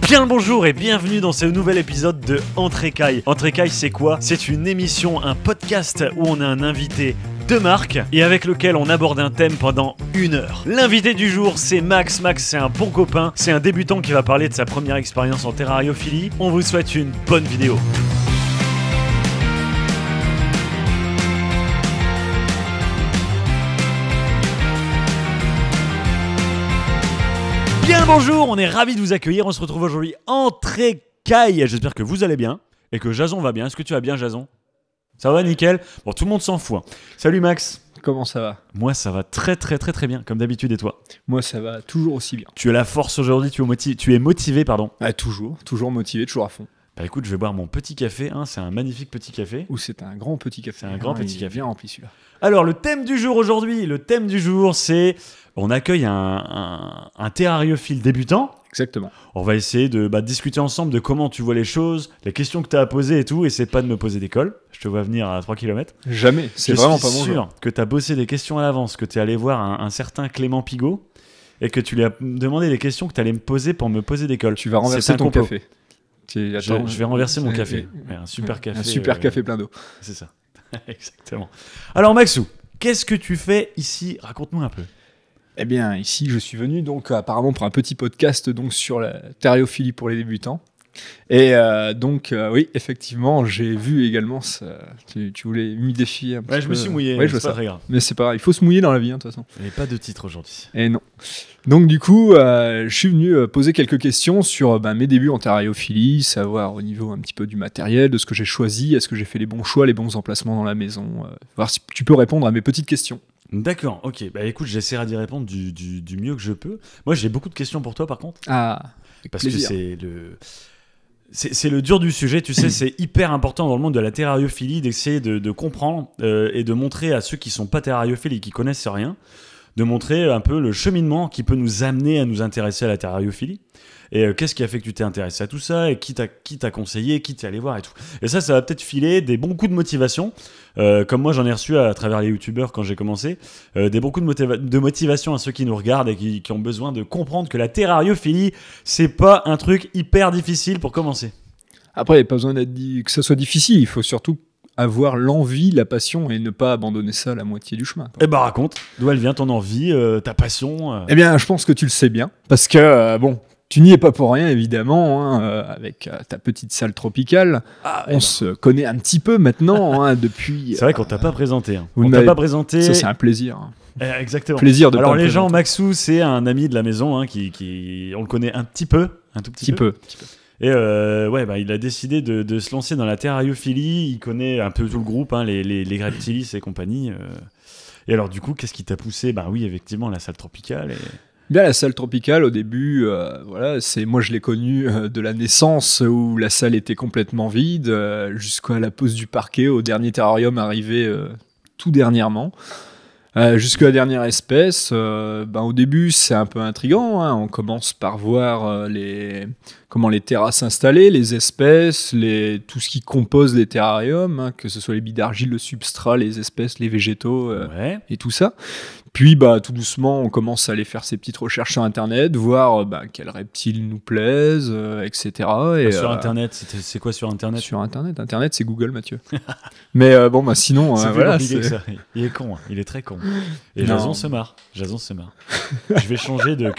Bien le bonjour et bienvenue dans ce nouvel épisode de Entrecai. Entrecai, c'est quoi? C'est une émission, un podcast où on a un invité de marque et avec lequel on aborde un thème pendant 1 heure. L'invité du jour, c'est Max. Max, c'est un bon copain, c'est un débutant qui va parler de sa première expérience en terrariophilie. On vous souhaite une bonne vidéo. Bien le bonjour, on est ravis de vous accueillir. On se retrouve aujourd'hui en Entrecai. J'espère que vous allez bien et que Jason va bien. Est-ce que tu vas bien, Jason? Ça va, nickel? Bon, tout le monde s'en fout. Salut Max. Comment ça va? Moi, ça va très bien, comme d'habitude. Et toi? Moi, ça va toujours aussi bien. Tu as la force aujourd'hui, tu es motivé, pardon. Ah, toujours motivé, toujours à fond. Bah écoute, je vais boire mon petit café, hein. C'est un magnifique petit café. Ou c'est un grand petit café. C'est un grand petit café. Bien rempli celui-là. Alors, le thème du jour aujourd'hui, c'est... On accueille un terrariophile débutant. Exactement. On va essayer de discuter ensemble de comment tu vois les choses, les questions que tu as à poser et tout. Et c'est pas de me poser des cols. Je te vois venir à 3 km. Jamais, c'est vraiment pas mon Je suis sûr genre. que tu as bossé des questions à l'avance, que tu es allé voir un certain Clément Pigot et que tu lui as demandé des questions que tu allais me poser pour me poser des cols. Tu vas renverser ton café. Je vais renverser mon café. Ouais, un super café. Un super café plein d'eau. C'est ça. Exactement. Alors Maxou, qu'est-ce que tu fais ici? Raconte-nous un peu. Eh bien, ici, je suis venu donc apparemment pour un petit podcast donc sur la terrariophilie pour les débutants. Et oui, effectivement, j'ai vu également ça. Tu voulais m'y défier un petit peu. Je me suis mouillé. Ouais, je vois c'est ça. pas très grave. Mais c'est pas grave, il faut se mouiller dans la vie, hein, de toute façon. Il n'y a pas de titre aujourd'hui. Et non. Donc du coup, je suis venu poser quelques questions sur mes débuts en terrariophilie, savoir au niveau un petit peu du matériel, de ce que j'ai choisi, est-ce que j'ai fait les bons choix, les bons emplacements dans la maison, voir si tu peux répondre à mes petites questions. D'accord, ok. Bah écoute, j'essaierai d'y répondre du mieux que je peux. Moi, j'ai beaucoup de questions pour toi, par contre. Ah, parce plaisir. que c'est le dur du sujet, tu sais, c'est hyper important dans le monde de la terrariophilie d'essayer de comprendre et de montrer à ceux qui sont pas terrariophiles et qui connaissent rien, de montrer un peu le cheminement qui peut nous amener à nous intéresser à la terrariophilie. Et qu'est-ce qui a fait que tu t'es intéressé à tout ça et qui t'a conseillé, qui t'es allé voir et tout. Et ça va peut-être filer des bons coups de motivation, comme moi j'en ai reçu à travers les youtubeurs quand j'ai commencé, des bons coups de motivation à ceux qui nous regardent et qui ont besoin de comprendre que la terrariophilie, c'est pas un truc hyper difficile pour commencer. Après, il n'y a pas besoin que ça soit difficile, il faut surtout avoir l'envie, la passion et ne pas abandonner ça à la moitié du chemin. Eh ben raconte, d'où elle vient ton envie, ta passion Eh bien, je pense que tu le sais bien, parce que tu n'y es pas pour rien, évidemment, avec ta petite salle tropicale. On se connaît un petit peu maintenant, depuis... C'est vrai qu'on t'a pas présenté. Hein. On t'a pas présenté. Ça, c'est un plaisir. Exactement. Plaisir de Alors pas les gens, présenter. Maxou, c'est un ami de la maison, hein, qui on le connaît un tout petit peu. Et il a décidé de se lancer dans la terrariophilie. Il connaît un peu tout le groupe, hein, les Greptilis et compagnie. Et alors du coup, qu'est-ce qui t'a poussé? Oui, effectivement, la salle tropicale. Bien, la salle tropicale, au début, moi je l'ai connue de la naissance où la salle était complètement vide, jusqu'à la pose du parquet, au dernier terrarium arrivé tout dernièrement. Jusqu'à la dernière espèce, au début c'est un peu intriguant, hein. On commence par voir comment les terrasses installées, les espèces, tout ce qui compose les terrariums, hein, que ce soit les billes d'argile, le substrat, les espèces, les végétaux et tout ça. Puis tout doucement on commence à aller faire ses petites recherches sur internet, voir quels reptiles nous plaisent, etc. Et, sur internet, c'est quoi sur internet? Sur internet c'est Google, Mathieu. Mais sinon c'est plus voilà, compliqué que ça. Il est con, hein. Il est très con. Et Jason se marre. Je vais changer de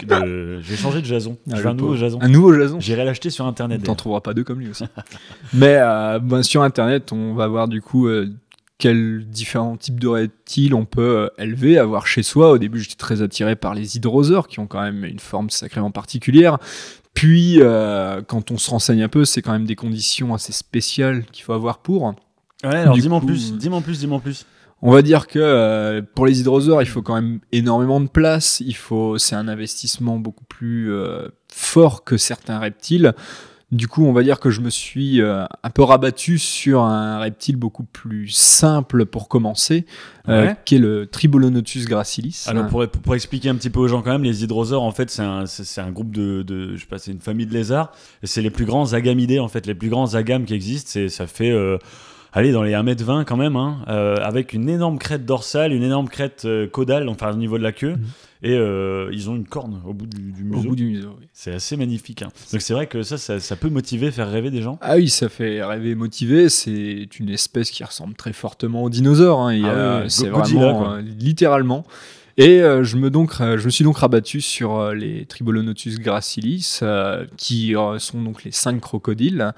Jason. Je veux un nouveau Jason. Un nouveau Jason. J'irai l'acheter sur internet. T'en trouveras pas deux comme lui aussi. Mais sur internet, on va voir du coup quels différents types de reptiles on peut élever, avoir chez soi. Au début, j'étais très attiré par les hydrosaures, qui ont quand même une forme sacrément particulière. Puis, quand on se renseigne un peu, c'est quand même des conditions assez spéciales qu'il faut avoir pour. Ouais, alors dis-moi plus. On va dire que pour les hydrosaures, il faut quand même énormément de place. C'est un investissement beaucoup plus fort que certains reptiles. Du coup, on va dire que je me suis un peu rabattu sur un reptile beaucoup plus simple pour commencer, qui est le Tribolonotus gracilis. Alors, pour expliquer un petit peu aux gens quand même, les hydrosaures, en fait, c'est un groupe je sais pas, c'est une famille de lézards, et c'est les plus grands agamidés, en fait, les plus grands agames qui existent. Ça fait allez, dans les 1m20 quand même, hein, avec une énorme crête dorsale, une énorme crête caudale, enfin au niveau de la queue. Et ils ont une corne au bout du museau. Au bout du museau, oui. C'est assez magnifique. Hein. Donc c'est vrai que ça peut motiver, faire rêver des gens. Ah oui, ça fait rêver, motiver. C'est une espèce qui ressemble très fortement aux dinosaures. Hein. C'est Godzilla, vraiment littéralement. Et je me suis donc rabattu sur les Tribolonotus gracilis, qui sont donc les 5 crocodiles,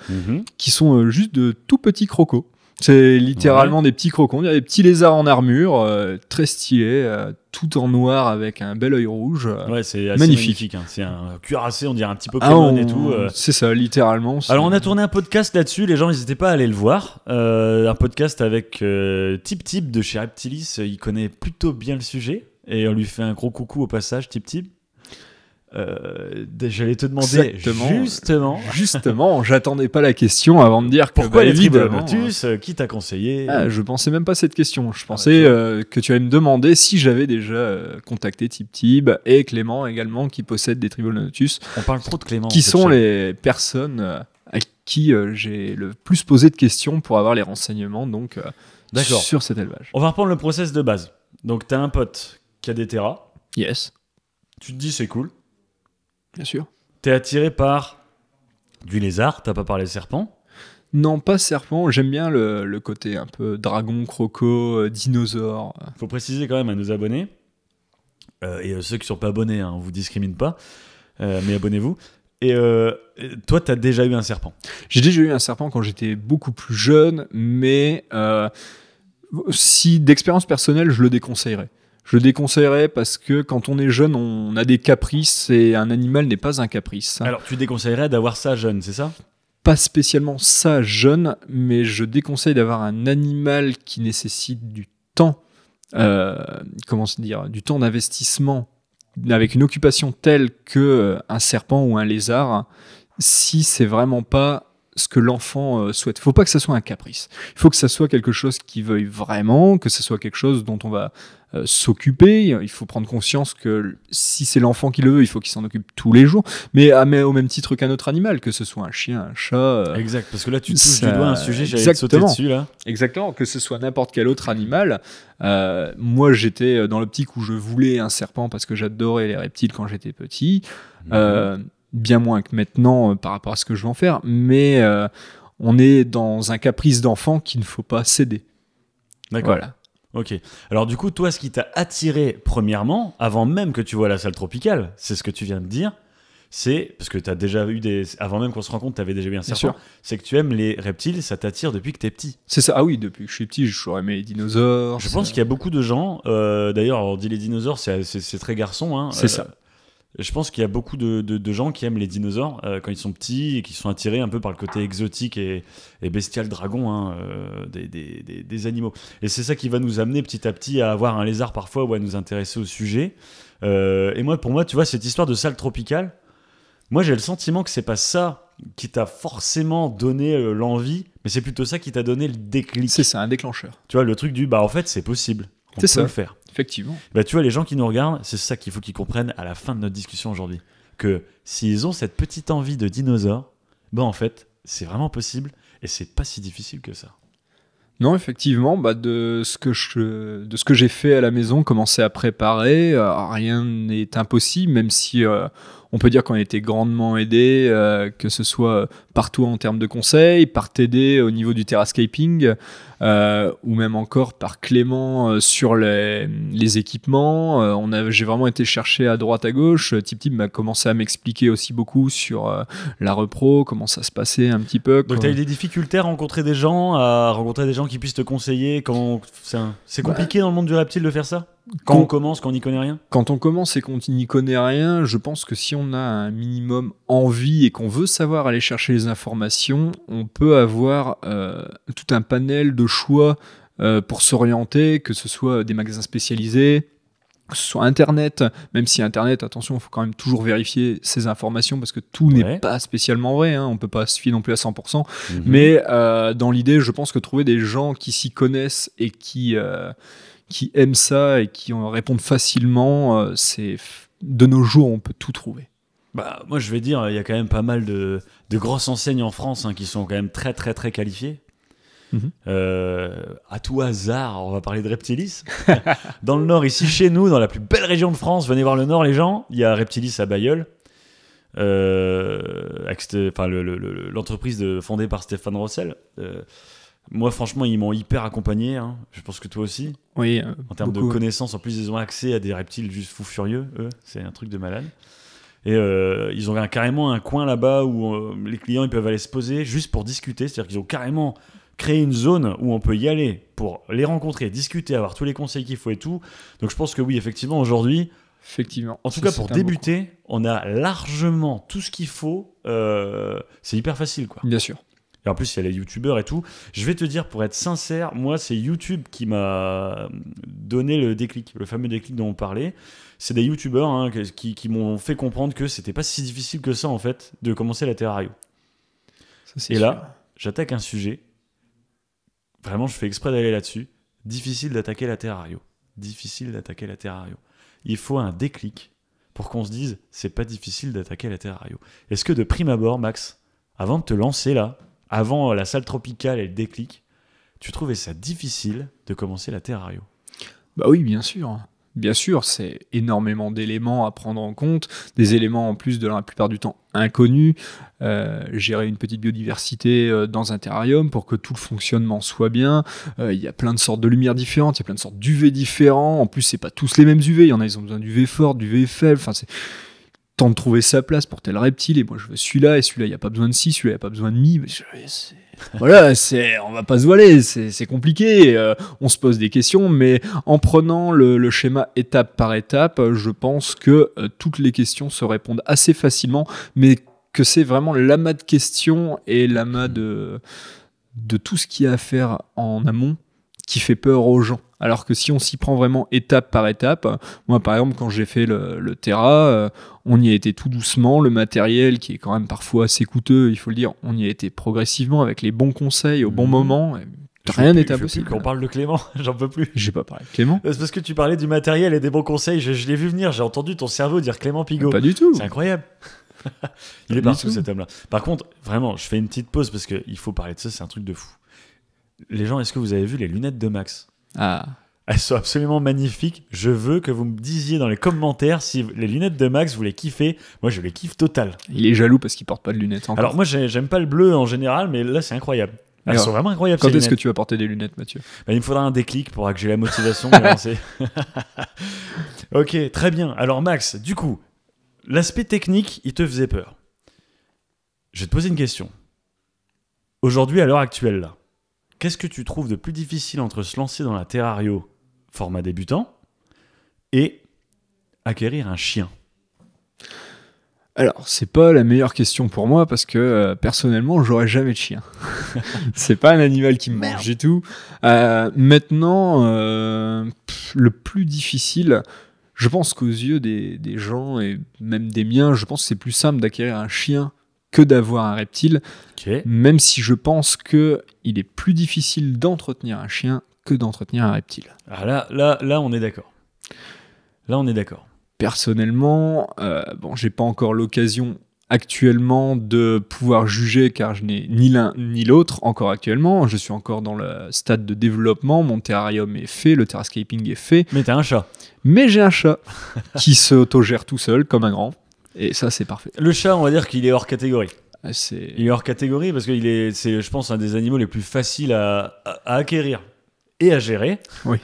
qui sont juste de tout petits crocos. C'est littéralement des petits crocons, des petits lézards en armure, très stylés, tout en noir avec un bel œil rouge. Ouais, c'est assez magnifique. Hein. C'est un cuirassé, on dirait un petit Pokémon et tout. C'est ça, littéralement. Alors, on a tourné un podcast là-dessus, les gens n'hésitaient pas à aller le voir. Un podcast avec Tip Tip de chez Reptilis, il connaît plutôt bien le sujet. Et on lui fait un gros coucou au passage, Tip Tip. J'allais te demander justement, j'attendais pas la question avant de dire pourquoi les évidemment, Tribolonotus, qui t'a conseillé? Je pensais même pas à cette question. Je pensais que tu allais me demander si j'avais déjà contacté Tip Tip et Clément également qui possède des Tribolonotus. On parle trop de Clément. Qui sont les personnes à qui j'ai le plus posé de questions pour avoir les renseignements donc sur cet élevage. On va reprendre le process de base. Donc t'as un pote qui a des terras. Yes. Tu te dis c'est cool. Bien sûr. T'es attiré par du lézard, t'as pas parlé serpent? Non, pas serpent. J'aime bien le côté un peu dragon, croco, dinosaure. Faut préciser quand même à nos abonnés, et ceux qui sont pas abonnés, hein, on vous discrimine pas, mais abonnez-vous. Et toi, t'as déjà eu un serpent? J'ai déjà eu un serpent quand j'étais beaucoup plus jeune, mais si d'expérience personnelle, je le déconseillerais. Je le déconseillerais parce que quand on est jeune, on a des caprices et un animal n'est pas un caprice. Alors, tu déconseillerais d'avoir ça jeune, c'est ça? Pas spécialement ça jeune, mais je déconseille d'avoir un animal qui nécessite du temps, du temps d'investissement, avec une occupation telle que un serpent ou un lézard, si c'est vraiment pas ce que l'enfant souhaite. Il ne faut pas que ça soit un caprice. Il faut que ça soit quelque chose qu'il veuille vraiment, que ce soit quelque chose dont on va s'occuper. Il faut prendre conscience que si c'est l'enfant qui le veut, il faut qu'il s'en occupe tous les jours, mais au même titre qu'un autre animal, que ce soit un chien, un chat. Exact, parce que là tu touches du doigt un sujet, j'allais te sauter dessus là. Exactement, que ce soit n'importe quel autre animal. Moi j'étais dans l'optique où je voulais un serpent parce que j'adorais les reptiles quand j'étais petit. Bien moins que maintenant par rapport à ce que je vais en faire, mais on est dans un caprice d'enfant qu'il ne faut pas céder. D'accord. Voilà. Ok. Alors du coup, toi, ce qui t'a attiré premièrement, avant même que tu vois la salle tropicale, c'est ce que tu viens de dire, c'est, parce que tu as déjà eu avant même qu'on se rencontre, tu avais déjà eu un serpent, c'est que tu aimes les reptiles, ça t'attire depuis que t'es petit. C'est ça. Ah oui, depuis que je suis petit, j'ai toujours aimé les dinosaures. Je pense qu'il y a beaucoup de gens, d'ailleurs, on dit les dinosaures, c'est très garçon. Hein, c'est ça. Je pense qu'il y a beaucoup de gens qui aiment les dinosaures quand ils sont petits et qui sont attirés un peu par le côté exotique et bestial dragon hein, des animaux. Et c'est ça qui va nous amener petit à petit à avoir un lézard parfois ou à nous intéresser au sujet. Et pour moi, tu vois, cette histoire de salle tropicale, moi j'ai le sentiment que c'est pas ça qui t'a forcément donné l'envie, mais c'est plutôt ça qui t'a donné le déclic. C'est ça, un déclencheur. Tu vois, le truc du, en fait, c'est possible. On peut le faire. Effectivement. Tu vois, les gens qui nous regardent, c'est ça qu'il faut qu'ils comprennent à la fin de notre discussion aujourd'hui. Que s'ils ont cette petite envie de dinosaure, en fait, c'est vraiment possible et c'est pas si difficile que ça. Non, effectivement, de ce que j'ai fait à la maison, commencer à préparer, rien n'est impossible, même si on peut dire qu'on a été grandement aidé, que ce soit partout en termes de conseils, par TD au niveau du terrascaping, ou même encore par Clément sur les équipements. J'ai vraiment été chercher à droite à gauche. Tip Tip m'a commencé à m'expliquer aussi beaucoup sur la repro, comment ça se passait un petit peu. Donc tu as eu des difficultés à rencontrer des gens qui puissent te conseiller. C'est compliqué dans le monde du reptile de faire ça quand on commence, quand on n'y connaît rien? Quand on commence et qu'on n'y connaît rien, je pense que si on a un minimum envie et qu'on veut savoir aller chercher les informations, on peut avoir tout un panel de choix pour s'orienter, que ce soit des magasins spécialisés, que ce soit Internet, même si Internet, attention, il faut quand même toujours vérifier ces informations parce que tout n'est pas spécialement vrai, hein, on ne peut pas se fier non plus à 100%, mais dans l'idée, je pense que trouver des gens qui s'y connaissent et qui aiment ça et qui répondent facilement, de nos jours, on peut tout trouver. Moi, je vais dire, il y a quand même pas mal de grosses enseignes en France qui sont quand même très, très, très qualifiées. À tout hasard, on va parler de Reptilis. Dans le nord, ici chez nous, dans la plus belle région de France, venez voir le nord les gens, il y a Reptilis à Bailleul. L'entreprise fondée par Stéphane Rossel. Moi, franchement, ils m'ont hyper accompagné. Hein. Je pense que toi aussi. Oui. En termes de connaissances, en plus, ils ont accès à des reptiles juste fous furieux. Eux, c'est un truc de malade. Et ils ont carrément un coin là-bas où les clients ils peuvent aller se poser juste pour discuter. C'est-à-dire qu'ils ont carrément créé une zone où on peut y aller pour les rencontrer, discuter, avoir tous les conseils qu'il faut et tout. Donc, je pense que oui, effectivement, aujourd'hui. Effectivement. En tout cas, pour débuter, on a largement tout ce qu'il faut. C'est hyper facile, quoi. Bien sûr. Et en plus, il y a les youtubeurs et tout. Je vais te dire, pour être sincère, moi, c'est YouTube qui m'a donné le déclic, le fameux déclic dont on parlait. C'est des youtubeurs hein, qui m'ont fait comprendre que c'était pas si difficile que ça, en fait, de commencer la Terrario. Et là, j'attaque un sujet. Vraiment, je fais exprès d'aller là-dessus. Difficile d'attaquer la Terrario. Difficile d'attaquer la Terrario. Il faut un déclic pour qu'on se dise, c'est pas difficile d'attaquer la Terrario. Est-ce que de prime abord, Max, avant de te lancer là, avant la salle tropicale et le déclic, tu trouvais ça difficile de commencer la Terrario? Bah oui, bien sûr. Bien sûr, c'est énormément d'éléments à prendre en compte, des éléments en plus de la plupart du temps inconnus. Gérer une petite biodiversité dans un terrarium pour que tout le fonctionnement soit bien. Il y a plein de sortes de lumières différentes, il y a plein de sortes d'UV différents. En plus, c'est pas tous les mêmes UV. Il y en a, ils ont besoin d'UV fort, d'UV faible. Enfin, c'est temps de trouver sa place pour tel reptile. Et moi, je veux celui-là, et celui-là, il n'y a pas besoin de ci, celui-là, il n'y a pas besoin de mi. Voilà, on va pas se voiler, c'est compliqué, on se pose des questions, mais en prenant le schéma étape par étape, je pense que toutes les questions se répondent assez facilement, mais que c'est vraiment l'amas de questions et l'amas de tout ce qu'il y a à faire en amont qui fait peur aux gens. Alors que si on s'y prend vraiment étape par étape, moi par exemple quand j'ai fait le Terra, on y a été tout doucement, le matériel qui est quand même parfois assez coûteux, il faut le dire, on y a été progressivement avec les bons conseils au bon moment. Rien n'est impossible. Quand on parle de Clément, j'en peux plus. J'ai pas parlé de Clément. C'est parce que tu parlais du matériel et des bons conseils, je l'ai vu venir, j'ai entendu ton cerveau dire Clément Pigot. Pas du tout. C'est incroyable. Il est partout cet homme-là. Par contre, vraiment, je fais une petite pause parce qu'il faut parler de ça, c'est un truc de fou. Les gens, est-ce que vous avez vu les lunettes de Max? Ah. Elles sont absolument magnifiques. Je veux que vous me disiez dans les commentaires si les lunettes de Max, vous les kiffez. Moi, je les kiffe total. Il est jaloux parce qu'il porte pas de lunettes encore. Alors moi, j'aime pas le bleu en général, mais là, c'est incroyable. Elles sont vraiment incroyables. Quand est-ce que tu vas porter des lunettes, Mathieu? Il me faudra un déclic pour que j'ai la motivation de lancer. Ok, très bien. Alors Max, du coup, l'aspect technique, il te faisait peur. Je vais te poser une question. Aujourd'hui, à l'heure actuelle, là, qu'est-ce que tu trouves de plus difficile entre se lancer dans la Terrario format débutant et acquérir un chien? Alors, c'est pas la meilleure question pour moi parce que personnellement, j'aurais jamais de chien. C'est pas un animal qui me mange du tout. Maintenant, le plus difficile, je pense qu'aux yeux des gens et même des miens, je pense que c'est plus simple d'acquérir un chien que d'avoir un reptile. Okay. Même si je pense qu'il est plus difficile d'entretenir un chien que d'entretenir un reptile. Ah là, on est d'accord. Là, on est d'accord. Personnellement, j'ai pas encore l'occasion actuellement de pouvoir juger car je n'ai ni l'un ni l'autre encore actuellement. Je suis encore dans le stade de développement. Mon terrarium est fait, le terrascaping est fait. Mais t'as un chat. Mais j'ai un chat qui s'autogère tout seul comme un grand. Et ça, c'est parfait. Le chat, on va dire qu'il est hors catégorie. C'est... Il est hors catégorie parce qu'il est, c'est, je pense, un des animaux les plus faciles à acquérir et à gérer. Oui.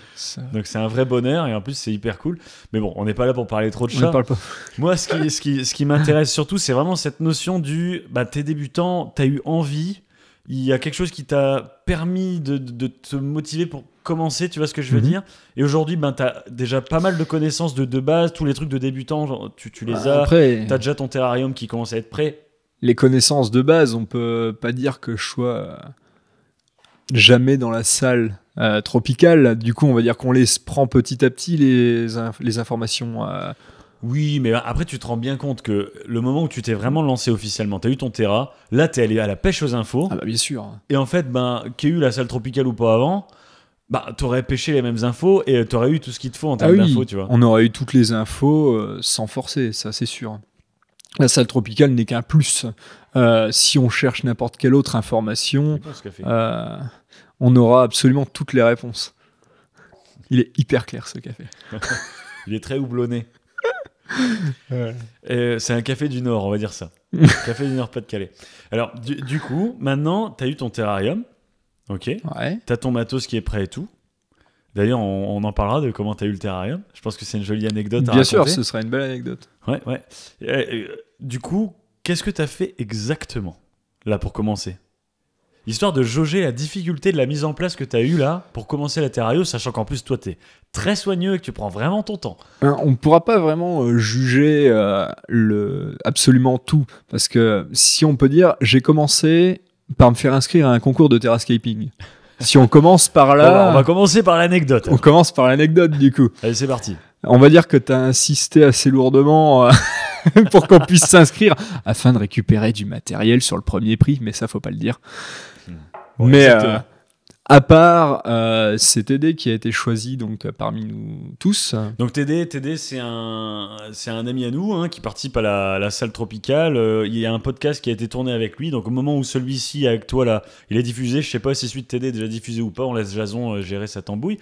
Donc c'est un vrai bonheur et en plus c'est hyper cool. Mais bon, on n'est pas là pour parler trop de On chats. ne parle pas. Moi, ce qui m'intéresse surtout, c'est vraiment cette notion du t'es débutant, t'as eu envie, il y a quelque chose qui t'a permis de te motiver pour commencer, tu vois ce que je veux dire. Et aujourd'hui, t'as déjà pas mal de connaissances de base, tous les trucs de débutant, genre, tu les as. Après, t'as déjà ton terrarium qui commence à être prêt. Les connaissances de base, on peut pas dire que je sois jamais dans la salle tropicale. Du coup, on va dire qu'on les prend petit à petit, les informations. Oui, mais après, tu te rends bien compte que le moment où tu t'es vraiment lancé officiellement, t'as eu ton terra, là, t'es allé à la pêche aux infos. Ah bah bien sûr. Et en fait, qu'ait eu la salle tropicale ou pas avant, t'aurais pêché les mêmes infos et t'aurais eu tout ce qu'il te faut en termes d'infos, tu vois. On aurait eu toutes les infos sans forcer, ça c'est sûr. La salle tropicale n'est qu'un plus. Si on cherche n'importe quelle autre information, on aura absolument toutes les réponses. Il est hyper clair ce café. Il est très houblonné. Ouais. C'est un café du Nord, on va dire ça. Café du Nord Pas-de-Calais. Alors, du coup, maintenant, tu as eu ton terrarium. Ok. Ouais. Tu as ton matos qui est prêt et tout. D'ailleurs, on en parlera de comment tu as eu le terrarium. Je pense que c'est une jolie anecdote à Bien raconter. sûr, ce sera une belle anecdote. Ouais, ouais. Du coup, qu'est-ce que tu as fait exactement, là, pour commencer ? Histoire de jauger la difficulté de la mise en place que tu as eue là pour commencer la Terrario, sachant qu'en plus, toi, tu es très soigneux et que tu prends vraiment ton temps. On ne pourra pas vraiment juger absolument tout. Parce que si on peut dire, j'ai commencé par me faire inscrire à un concours de terrascaping. Si on commence par là... On va commencer par l'anecdote. On commence par l'anecdote du coup. Allez, c'est parti. On va dire que tu as insisté assez lourdement pour qu'on puisse s'inscrire afin de récupérer du matériel sur le premier prix, mais ça, faut pas le dire. Ouais, Mais à part TD qui a été choisi donc parmi nous tous. Donc TD c'est un ami à nous hein, qui participe à la salle tropicale. Il y a un podcast qui a été tourné avec lui. Donc au moment où celui-ci avec toi là, il est diffusé, je sais pas si celui de TD est déjà diffusé ou pas. On laisse Jason gérer sa tambouille.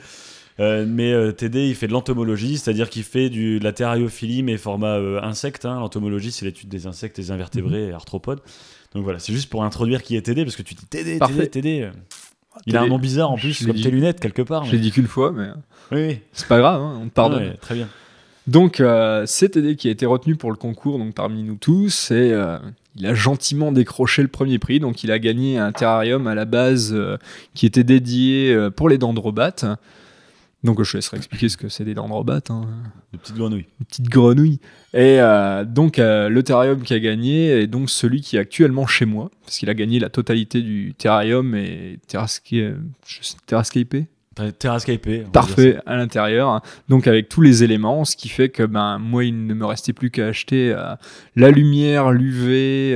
Mais TD il fait de l'entomologie, c'est-à-dire qu'il fait de la terrariophilie mais format insecte. Hein. L'entomologie c'est l'étude des insectes, des invertébrés et arthropodes. Donc voilà, c'est juste pour introduire qui est TD parce que tu dis TD. Il a un nom bizarre en plus, comme tes lunettes quelque part. Je l'ai dit qu'une fois, mais oui. C'est pas grave, hein, on te pardonne. Ouais, très bien. Donc c'est TD qui a été retenu pour le concours donc parmi nous tous et il a gentiment décroché le premier prix. Donc il a gagné un terrarium à la base qui était dédié pour les dendrobates. Donc je te laisserai expliquer ce que c'est des dendrobates. Hein. Des petites grenouilles. Des petites grenouilles. Et donc le terrarium qui a gagné est donc celui qui est actuellement chez moi, parce qu'il a gagné la totalité du terrarium et terrascapé. Terrascapé. Parfait à l'intérieur. Donc avec tous les éléments, ce qui fait que moi il ne me restait plus qu'à acheter la lumière, l'UV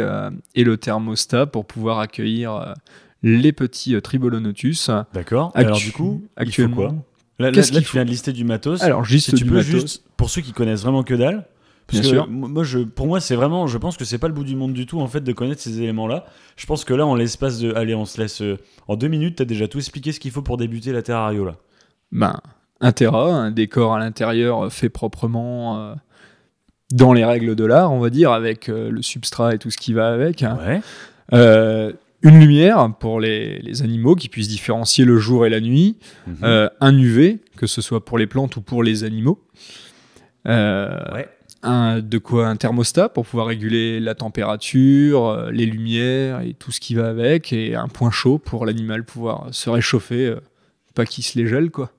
et le thermostat pour pouvoir accueillir les petits Tribolonotus. D'accord. Alors du coup, actuellement, il faut quoi ? Là, tu viens de lister du matos. Alors, juste si tu du peux matos. Juste, pour ceux qui connaissent vraiment que dalle, parce Bien que sûr. pour moi, c'est vraiment, je pense que c'est pas le bout du monde du tout en fait de connaître ces éléments-là. Je pense que là, en l'espace de, allez, on se laisse en 2 minutes, t'as déjà tout expliqué ce qu'il faut pour débuter la Terrario là. Un terra, un décor à l'intérieur fait proprement dans les règles de l'art, on va dire, avec le substrat et tout ce qui va avec. Ouais. Une lumière pour les animaux qui puissent différencier le jour et la nuit, un UV, que ce soit pour les plantes ou pour les animaux, ouais. un thermostat pour pouvoir réguler la température, les lumières et tout ce qui va avec, et un point chaud pour l'animal pouvoir se réchauffer, pas qu'il se les gèle, quoi,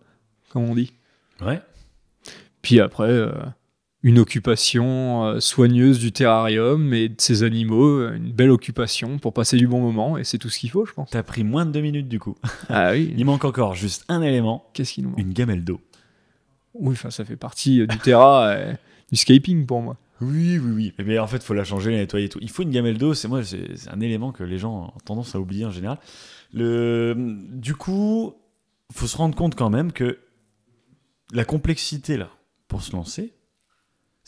comme on dit. Ouais. Puis après... une occupation soigneuse du terrarium et de ses animaux, une belle occupation pour passer du bon moment, et c'est tout ce qu'il faut, je pense. T'as pris moins de 2 minutes du coup. Ah oui. Il manque encore juste un élément. Qu'est-ce qu'il nous manque ? Une gamelle d'eau. Oui, ça fait partie du terra et du scaping pour moi. Oui. Mais en fait, il faut la changer, la nettoyer et tout. Il faut une gamelle d'eau, c'est un élément que les gens ont tendance à oublier en général. Du coup, il faut se rendre compte quand même que la complexité là, pour se lancer,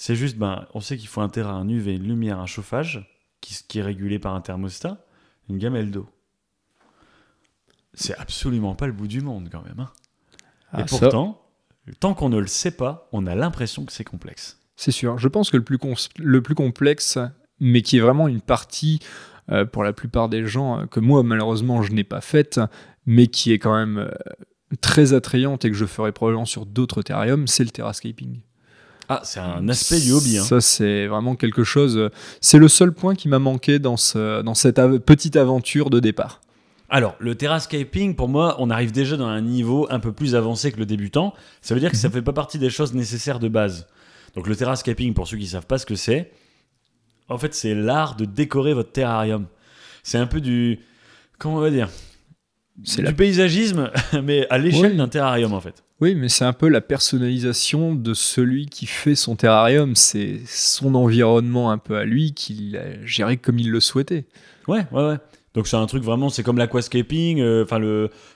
c'est juste, on sait qu'il faut un terrain, un UV, une lumière, un chauffage, qui est régulé par un thermostat, une gamelle d'eau. C'est absolument pas le bout du monde quand même. Hein. Et pourtant, tant qu'on ne le sait pas, on a l'impression que c'est complexe. C'est sûr. Je pense que le plus complexe, mais qui est vraiment une partie, pour la plupart des gens, que moi malheureusement je n'ai pas faite, mais qui est quand même très attrayante et que je ferai probablement sur d'autres terrariums, c'est le terrascaping. Ah, c'est un aspect du hobby. Hein. Ça, c'est vraiment quelque chose... C'est le seul point qui m'a manqué dans cette petite aventure de départ. Alors, le terrascaping, pour moi, on arrive déjà dans un niveau un peu plus avancé que le débutant. Ça veut dire que ça ne fait pas partie des choses nécessaires de base. Donc, le terrascaping, pour ceux qui ne savent pas ce que c'est, en fait, c'est l'art de décorer votre terrarium. C'est un peu du... Comment on va dire ? C'est du paysagisme, mais à l'échelle d'un terrarium, en fait. Oui, mais c'est un peu la personnalisation de celui qui fait son terrarium. C'est son environnement un peu à lui qu'il a géré comme il le souhaitait. Ouais. Donc c'est un truc vraiment, c'est comme l'aquascaping.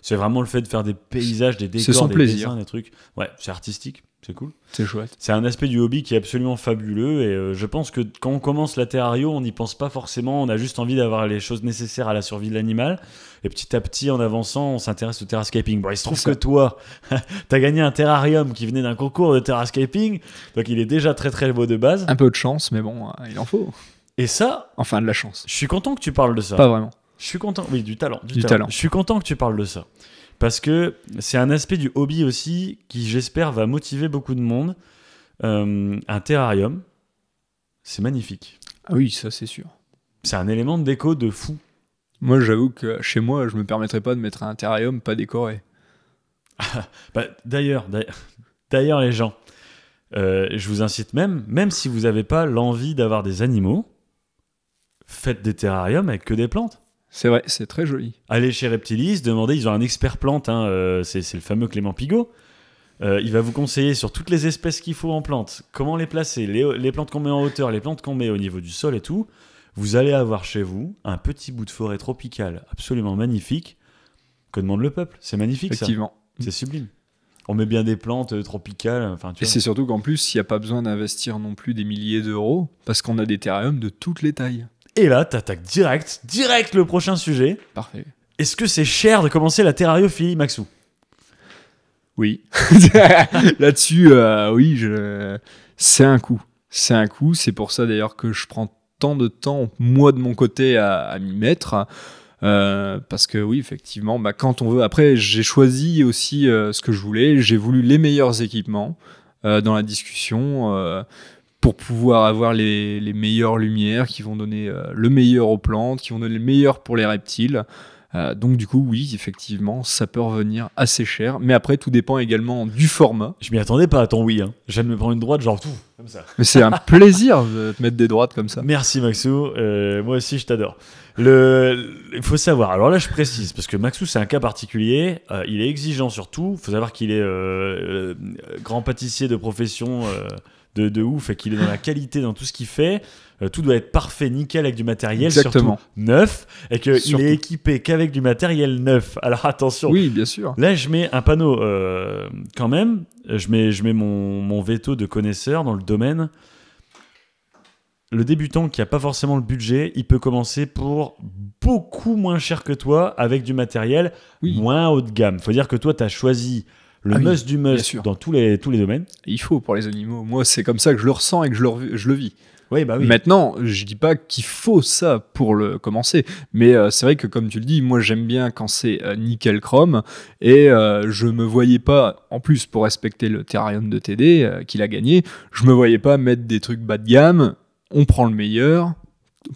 C'est vraiment le fait de faire des paysages, des décors, c'est son des plaisir. dessins, des trucs. Ouais, c'est artistique. C'est cool. C'est chouette. C'est un aspect du hobby qui est absolument fabuleux et je pense que quand on commence la terrario, on n'y pense pas forcément, on a juste envie d'avoir les choses nécessaires à la survie de l'animal et petit à petit en avançant, on s'intéresse au terrascaping. Bon, il se trouve que toi, t'as gagné un terrarium qui venait d'un concours de terrascaping, donc il est déjà très très beau de base. Un peu de chance, mais bon, il en faut. Et ça, Enfin, de la chance. je suis content que tu parles de ça. Pas vraiment. Je suis content, oui, du talent. Du talent. Je suis content que tu parles de ça. Parce que c'est un aspect du hobby aussi qui, j'espère, va motiver beaucoup de monde. Un terrarium, c'est magnifique. Ah oui, ça c'est sûr. C'est un élément de déco de fou. Moi, j'avoue que chez moi, je me permettrais pas de mettre un terrarium pas décoré. D'ailleurs, les gens, je vous incite même si vous n'avez pas l'envie d'avoir des animaux, faites des terrariums avec que des plantes. C'est vrai, c'est très joli. Allez chez Reptilis, demandez, ils ont un expert plante, c'est le fameux Clément Pigot. Il va vous conseiller sur toutes les espèces qu'il faut en plantes, comment les placer, les plantes qu'on met en hauteur, les plantes qu'on met au niveau du sol et tout. Vous allez avoir chez vous un petit bout de forêt tropicale absolument magnifique. Que demande le peuple? C'est magnifique. Effectivement. Ça. C'est sublime. On met bien des plantes tropicales. Enfin, et c'est surtout qu'en plus, il n'y a pas besoin d'investir non plus des milliers d'euros parce qu'on a des terrariums de toutes les tailles. Et là, t'attaques direct le prochain sujet. Parfait. Est-ce que c'est cher de commencer la terrariophilie, Maxou? Oui. Là-dessus, oui, c'est un coup. C'est un coup. C'est pour ça d'ailleurs que je prends tant de temps, moi de mon côté, à m'y mettre. Parce que oui, effectivement, quand on veut. Après, j'ai choisi aussi ce que je voulais. J'ai voulu les meilleurs équipements dans la discussion pour pouvoir avoir les meilleures lumières qui vont donner le meilleur aux plantes, qui vont donner le meilleur pour les reptiles. Donc du coup, oui, effectivement, ça peut revenir assez cher. Mais après, tout dépend également du format. Je m'y attendais pas à ton oui. Je viens de me prendre une droite, genre tout, comme ça. Mais c'est un plaisir de te mettre des droites comme ça. Merci Maxou, moi aussi je t'adore. Il faut savoir, alors là je précise, parce que Maxou c'est un cas particulier, il est exigeant sur tout. Il faut savoir qu'il est grand pâtissier de profession de ouf et qu'il est dans la qualité dans tout ce qu'il fait. Tout doit être parfait, nickel, avec du matériel, exactement, surtout neuf, et qu'il est équipé qu'avec du matériel neuf. Alors attention, oui, bien sûr. Là je mets un panneau quand même, je mets mon veto de connaisseur dans le domaine. Le débutant qui n'a pas forcément le budget, il peut commencer pour beaucoup moins cher que toi avec du matériel moins haut de gamme. Il faut dire que toi, tu as choisi le must du must dans tous les domaines. Il faut pour les animaux. Moi, c'est comme ça que je le ressens et que je le vis. Oui, bah oui. Maintenant, je dis pas qu'il faut ça pour le commencer, mais c'est vrai que comme tu le dis, moi j'aime bien quand c'est nickel chrome et je me voyais pas, en plus pour respecter le terrarium de TD qu'il a gagné, je me voyais pas mettre des trucs bas de gamme. On prend le meilleur,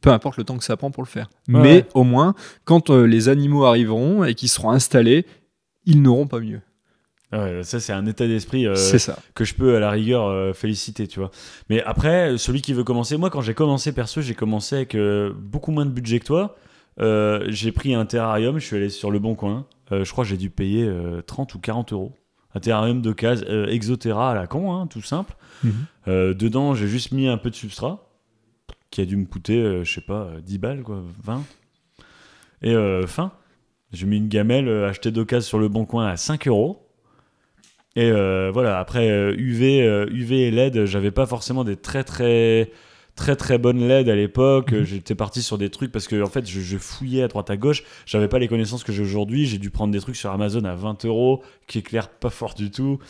peu importe le temps que ça prend pour le faire. Ouais. Mais au moins, quand les animaux arriveront et qu'ils seront installés, ils n'auront pas mieux. Ouais, ça c'est un état d'esprit que je peux à la rigueur féliciter, tu vois. Mais après, celui qui veut commencer, moi quand j'ai commencé perso, j'ai commencé avec beaucoup moins de budget que toi. J'ai pris un terrarium, je suis allé sur le bon coin. Je crois que j'ai dû payer 30 ou 40 euros. Un terrarium de case Exoterra à la con, tout simple. Mm-hmm. Dedans, j'ai juste mis un peu de substrat qui a dû me coûter, je sais pas, 10 balles, quoi, 20. Et fin, j'ai mis une gamelle achetée d'occasion sur le bon coin à 5 euros. Et voilà, après UV et LED, j'avais pas forcément des très bonnes LED à l'époque. J'étais parti sur des trucs parce que en fait, je fouillais à droite à gauche. J'avais pas les connaissances que j'ai aujourd'hui. J'ai dû prendre des trucs sur Amazon à 20 euros qui éclairent pas fort du tout.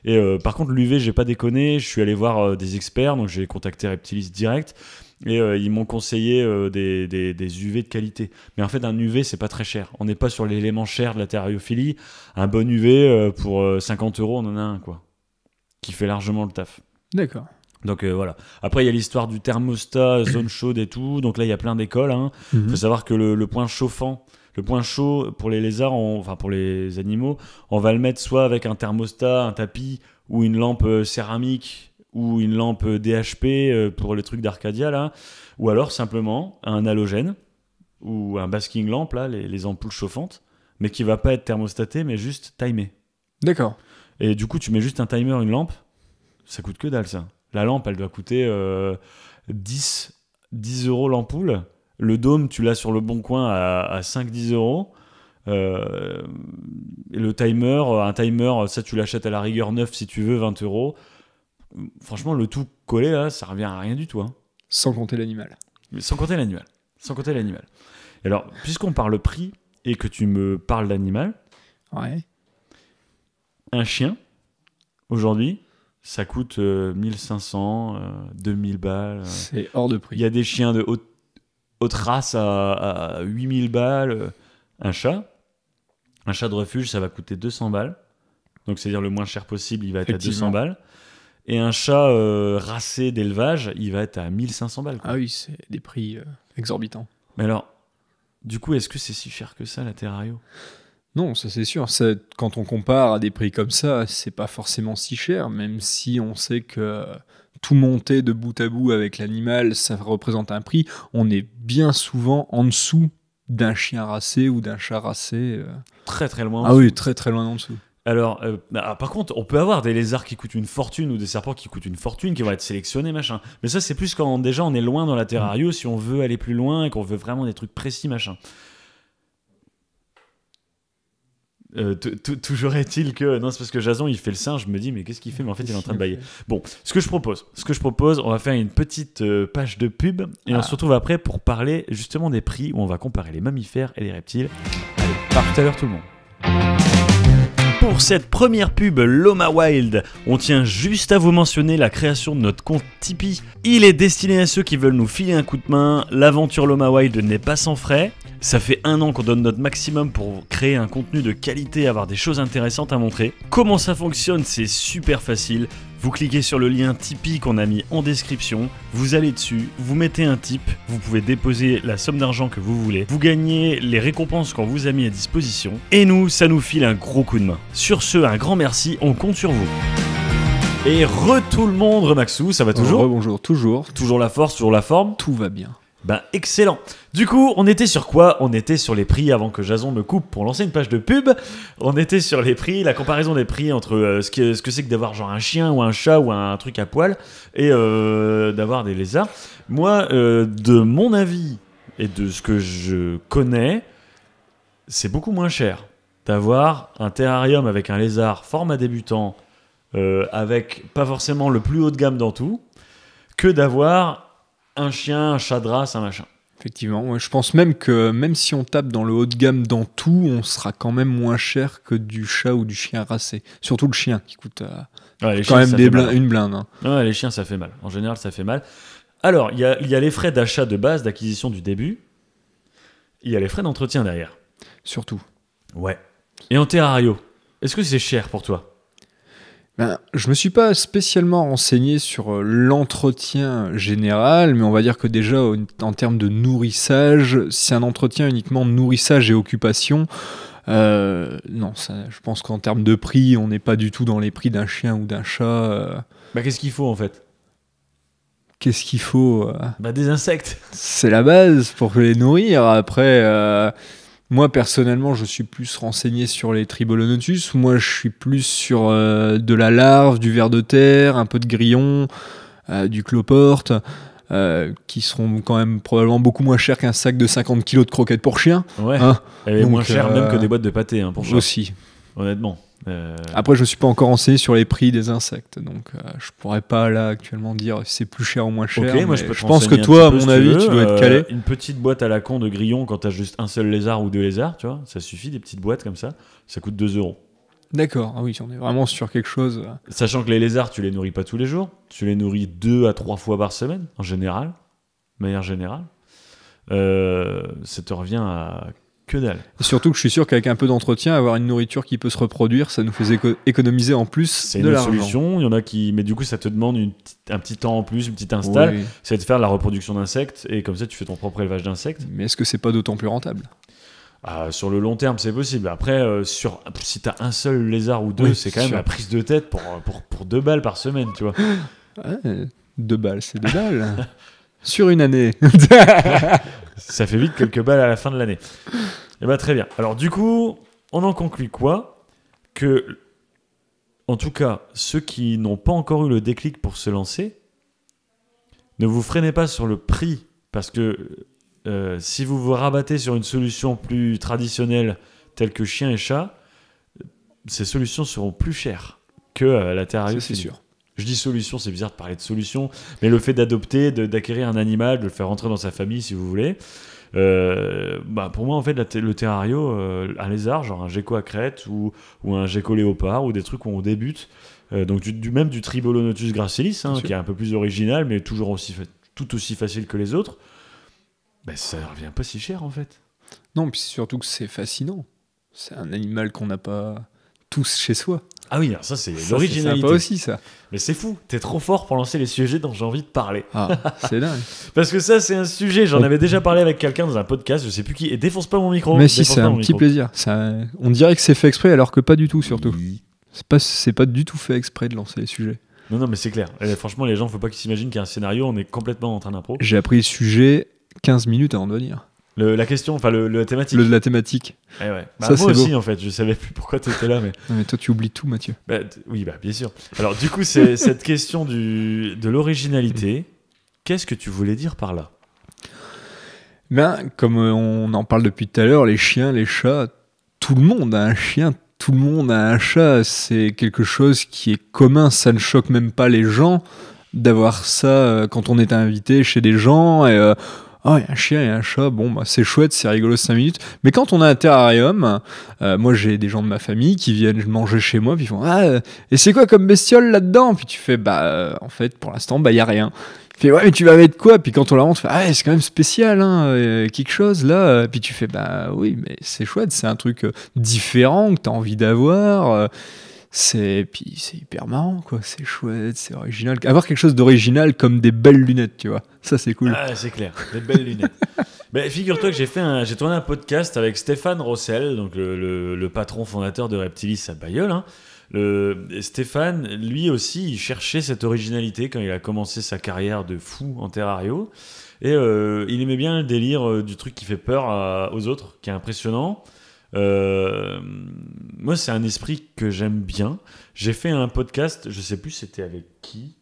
Et par contre, l'UV, j'ai pas déconné. Je suis allé voir des experts, donc j'ai contacté Reptilis direct. Et ils m'ont conseillé des UV de qualité. Mais en fait, un UV, c'est pas très cher. On n'est pas sur l'élément cher de la terrariophilie. Un bon UV, pour 50 euros, on en a un, quoi. Qui fait largement le taf. D'accord. Donc voilà. Après, il y a l'histoire du thermostat, zone chaude et tout. Donc là, il y a plein d'écoles. Faut savoir que le point chauffant, le point chaud pour les lézards, enfin pour les animaux, on va le mettre soit avec un thermostat, un tapis ou une lampe céramique ou une lampe DHP pour les trucs d'Arcadia, là, ou alors simplement un halogène ou un basking lamp, là, les ampoules chauffantes, mais qui va pas être thermostaté, mais juste timé. D'accord. Et du coup, tu mets juste un timer, une lampe, ça coûte que dalle, ça. La lampe, elle doit coûter 10 euros l'ampoule. Le dôme, tu l'as sur le bon coin à 5-10 euros. Et le timer, un timer, ça tu l'achètes à la rigueur neuf si tu veux, 20 euros. Franchement, le tout collé là, ça revient à rien du tout. Hein. Sans compter l'animal. Mais sans compter l'animal. Sans compter l'animal. Et alors, puisqu'on parle prix et que tu me parles d'animal, Ouais. un chien, aujourd'hui, ça coûte 1500, 2000 balles. C'est hors de Il prix. y a des chiens de haute race à 8000 balles. Un chat de refuge, ça va coûter 200 balles. Donc, c'est-à-dire le moins cher possible, il va être à 200 Effectivement. balles. Et un chat racé d'élevage, il va être à 1500 balles. Quoi. Ah oui, c'est des prix exorbitants. Mais alors, du coup, est-ce que c'est si cher que ça, la Terrario ? Non, ça c'est sûr. Quand on compare à des prix comme ça, c'est pas forcément si cher, même si on sait que tout monter de bout à bout avec l'animal, ça représente un prix. On est bien souvent en dessous d'un chien racé ou d'un chat racé. Très très loin. Ah oui, très très loin en dessous. Alors, par contre, on peut avoir des lézards qui coûtent une fortune ou des serpents qui coûtent une fortune, qui vont être sélectionnés, machin. Mais ça, c'est plus quand déjà on est loin dans la Terrario, si on veut aller plus loin et qu'on veut vraiment des trucs précis, machin. Toujours est-il que... Non, c'est parce que Jason, il fait le singe, je me dis, mais qu'est-ce qu'il fait ? Mais en fait, il est en train de bailler. Bon, ce que je propose, on va faire une petite page de pub et on se retrouve après pour parler justement des prix où on va comparer les mammifères et les reptiles. Allez, par tout à l'heure tout le monde. Pour cette première pub Loma Wild, on tient juste à vous mentionner la création de notre compte Tipeee. Il est destiné à ceux qui veulent nous filer un coup de main. L'aventure Loma Wild n'est pas sans frais. Ça fait 1 an qu'on donne notre maximum pour créer un contenu de qualité, avoir des choses intéressantes à montrer. Comment ça fonctionne ? C'est super facile. Vous cliquez sur le lien Tipeee qu'on a mis en description, vous allez dessus, vous mettez un tip, vous pouvez déposer la somme d'argent que vous voulez, vous gagnez les récompenses qu'on vous a mis à disposition, et nous, ça nous file un gros coup de main. Sur ce, un grand merci, on compte sur vous. Et tout le monde, Maxou, ça va toujours ? Bonjour, toujours. Toujours la force, toujours la forme ? Tout va bien. Ben excellent. Du coup, on était sur quoi ? On était sur les prix avant que Jason me coupe pour lancer une page de pub. On était sur les prix, la comparaison des prix entre ce que c'est que d'avoir genre un chien ou un chat ou un truc à poil et d'avoir des lézards. Moi, de mon avis et de ce que je connais, c'est beaucoup moins cher d'avoir un terrarium avec un lézard format débutant avec pas forcément le plus haut de gamme dans tout que d'avoir un chien, un chat de race, un machin. Effectivement, ouais, je pense même que même si on tape dans le haut de gamme dans tout, on sera quand même moins cher que du chat ou du chien racé. Surtout le chien qui coûte Ouais, les quand chiens, même ça fait mal. une blinde. Hein. Ouais, les chiens, ça fait mal. En général, ça fait mal. Alors, il y a les frais d'achat de base, d'acquisition du début. Il y a les frais d'entretien derrière. Surtout. Ouais. Et en terrario, est-ce que c'est cher pour toi ? Ben, je me suis pas spécialement renseigné sur l'entretien général, mais on va dire que déjà en termes de nourrissage, c'est un entretien uniquement nourrissage et occupation. Non, ça, je pense qu'en termes de prix, on n'est pas du tout dans les prix d'un chien ou d'un chat. Bah, qu'est-ce qu'il faut en fait ? Qu'est-ce qu'il faut Bah, des insectes. C'est la base pour les nourrir. Après, moi personnellement, je suis plus renseigné sur les Tribolonodus. Moi, je suis plus sur de la larve, du ver de terre, un peu de grillon, du cloporte, qui seront quand même probablement beaucoup moins chers qu'un sac de 50 kg de croquettes pour chien. Ouais. Hein, Elle est donc, moins chère même que des boîtes de pâté pour chat. aussi. Honnêtement. Après, je ne suis pas encore renseigné sur les prix des insectes, donc je pourrais pas là actuellement dire si c'est plus cher ou moins cher. Ok, moi je mais peux te je pense que renseigner un toi, à petit peu, mon si avis, veux. tu dois être calé. Une petite boîte à la con de grillon quand t'as juste un seul lézard ou 2 lézards, tu vois, ça suffit, des petites boîtes comme ça coûte 2 €. D'accord, ah oui, on est vraiment sur quelque chose. Sachant que les lézards, tu les nourris pas tous les jours, tu les nourris 2 à 3 fois par semaine, en général, de manière générale. Ça te revient à que dalle. Et surtout que je suis sûr qu'avec un peu d'entretien, avoir une nourriture qui peut se reproduire, ça nous fait économiser en plus C'est de une l'argent. solution, il y en a qui... Mais du coup, ça te demande un petit temps en plus, une petite install, Oui. c'est de faire de la reproduction d'insectes, et comme ça, tu fais ton propre élevage d'insectes. Mais est-ce que c'est pas d'autant plus rentable ? Sur le long terme, c'est possible. Après, si t'as un seul lézard ou 2, Oui, c'est c'est quand même sûr. la prise de tête pour 2 balles par semaine, tu vois. Ouais, 2 balles, c'est 2 balles. Sur une année. Ça fait vite quelques balles à la fin de l'année. Et bah très bien. Alors du coup, on en conclut quoi ? Que, en tout cas, ceux qui n'ont pas encore eu le déclic pour se lancer, ne vous freinez pas sur le prix, parce que si vous vous rabattez sur une solution plus traditionnelle, tels que chiens et chats, ces solutions seront plus chères que la terrariophilie. C'est sûr. Je dis solution, c'est bizarre de parler de solution, mais le fait d'adopter, d'acquérir un animal, de le faire rentrer dans sa famille si vous voulez, pour moi en fait le terrario, un lézard, genre un gecko à crête ou un gecko léopard ou des trucs où on débute, donc même du Tribolonotus gracilis, qui est un peu plus original mais toujours tout aussi facile que les autres, ça ne revient pas si cher en fait. Non, puis c'est surtout que c'est fascinant. C'est un animal qu'on n'a pas tous chez soi. Ah oui, ça c'est l'originalité. C'est sympa aussi, ça. Mais c'est fou, t'es trop fort pour lancer les sujets dont j'ai envie de parler. Ah, c'est dingue. Parce que ça, c'est un sujet, j'en avais déjà parlé avec quelqu'un dans un podcast, je sais plus qui, et défonce pas mon micro. Mais si, c'est un petit plaisir. On dirait que c'est fait exprès, alors que pas du tout, surtout. Oui. C'est pas du tout fait exprès de lancer les sujets. Non, mais c'est clair. Et franchement, les gens, faut pas qu'ils s'imaginent qu'il y a un scénario, on est complètement en train d'impro. J'ai appris le sujet 15 minutes avant de venir. La question, enfin la thématique. La thématique. Eh ouais. Ça, moi aussi, beau. En fait, je savais plus pourquoi tu étais là. Mais... Non, mais toi, tu oublies tout, Mathieu. Oui, bien sûr. Alors, du coup, c'est cette question de l'originalité. Qu'est-ce que tu voulais dire par là ? Comme on en parle depuis tout à l'heure, les chiens, les chats, tout le monde a un chien, tout le monde a un chat. C'est quelque chose qui est commun. Ça ne choque même pas les gens d'avoir ça quand on est invité chez des gens et... Oh, il y a un chien et un chat, c'est chouette, c'est rigolo 5 minutes. Mais quand on a un terrarium, moi j'ai des gens de ma famille qui viennent manger chez moi, puis ils font et c'est quoi comme bestiole là-dedans ? Puis tu fais en fait pour l'instant il y a rien. Il fait ouais mais tu vas mettre quoi ? Puis quand on la montre, tu fais c'est quand même spécial quelque chose là. Puis tu fais oui mais c'est chouette, c'est un truc différent que t'as envie d'avoir. C'est hyper marrant quoi, c'est chouette, c'est original. Avoir quelque chose d'original comme des belles lunettes, tu vois, ça c'est cool. Ah c'est clair, des belles lunettes. Figure-toi que j'ai tourné un podcast avec Stéphane Rossel, donc le patron fondateur de Reptilis à Bailleul. Stéphane, lui aussi, il cherchait cette originalité quand il a commencé sa carrière de fou en terrario. Et il aimait bien le délire du truc qui fait peur aux autres, qui est impressionnant. Moi c'est un esprit que j'aime bien. J'ai fait un podcast, je sais plus c'était avec qui,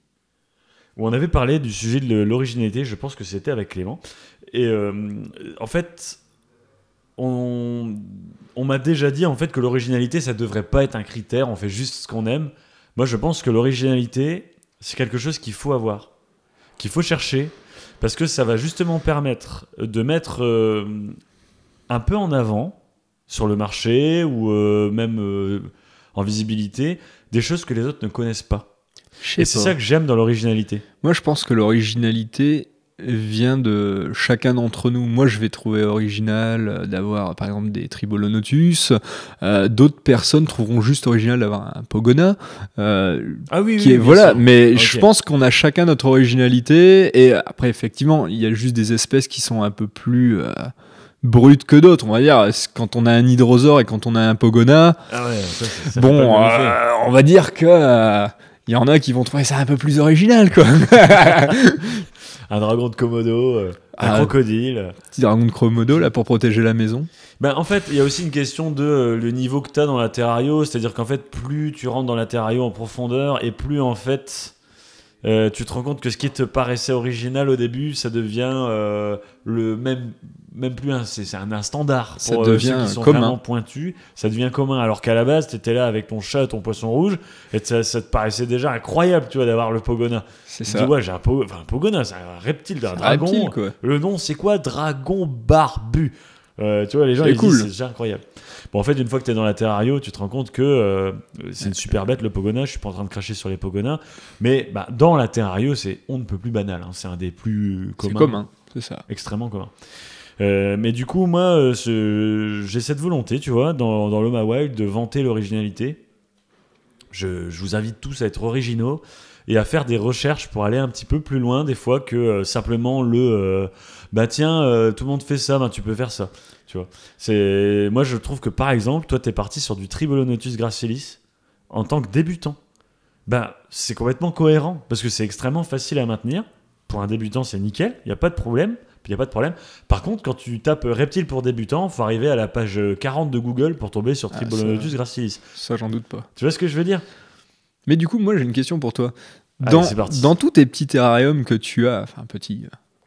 où on avait parlé du sujet de l'originalité. Je pense que c'était avec Clément. Et en fait on m'a déjà dit en fait que l'originalité ça devrait pas être un critère, on fait juste ce qu'on aime. Moi je pense que l'originalité c'est quelque chose qu'il faut avoir, qu'il faut chercher, parce que ça va justement permettre de mettre un peu en avant sur le marché ou même en visibilité, des choses que les autres ne connaissent pas. Et c'est ça que j'aime dans l'originalité. Moi, je pense que l'originalité vient de chacun d'entre nous. Moi, je vais trouver original d'avoir, par exemple, des Tribolonotus. D'autres personnes trouveront juste original d'avoir un Pogona. Mais je pense qu'on a chacun notre originalité. Et après, effectivement, il y a juste des espèces qui sont un peu plus... brutes que d'autres, on va dire. Quand on a un hydrosaure et quand on a un Pogona, ça on va dire que y en a qui vont trouver ça un peu plus original, quoi. Un dragon de Komodo, un crocodile. Petit dragon de Komodo, là, pour protéger la maison. En fait, il y a aussi une question de le niveau que tu as dans la terrario, c'est-à-dire qu'en fait, plus tu rentres dans la terrario en profondeur et plus, en fait... tu te rends compte que ce qui te paraissait original au début, ça devient le même plus c'est un standard pour ça devient ceux qui sont commun. Vraiment pointus. Ça devient commun. Alors qu'à la base, tu étais là avec ton chat, ton poisson rouge, et ça te paraissait déjà incroyable, tu vois, d'avoir le Pogona. C'est tu ça. dis, ouais, j'ai un Pogona, c'est un reptile, un dragon. Reptile, quoi. Le nom, c'est quoi ? Dragon barbu. Tu vois, les gens, ils cool. disent, c'est déjà incroyable. Bon, en fait, une fois que tu es dans la terrario, tu te rends compte que c'est une super bête, le Pogona. Je suis pas en train de cracher sur les Pogonas. Mais dans la terrario, on ne peut plus banal. C'est un des plus communs. C'est commun, c'est ça. Extrêmement commun. Mais du coup, moi, j'ai cette volonté, tu vois, dans l'Homa Wild, de vanter l'originalité. Je vous invite tous à être originaux et à faire des recherches pour aller un petit peu plus loin, des fois, que simplement tout le monde fait ça, tu peux faire ça. Tu vois. Moi, je trouve que, par exemple, toi, t'es parti sur du Tribolonotus gracilis en tant que débutant. C'est complètement cohérent, parce que c'est extrêmement facile à maintenir. Pour un débutant, c'est nickel, il n'y a pas de problème. Par contre, quand tu tapes reptile pour débutant, il faut arriver à la page 40 de Google pour tomber sur Tribolonotus gracilis. Ça, j'en doute pas. Tu vois ce que je veux dire ? Mais du coup, moi, j'ai une question pour toi. C'est Dans tous tes petits terrariums que tu as,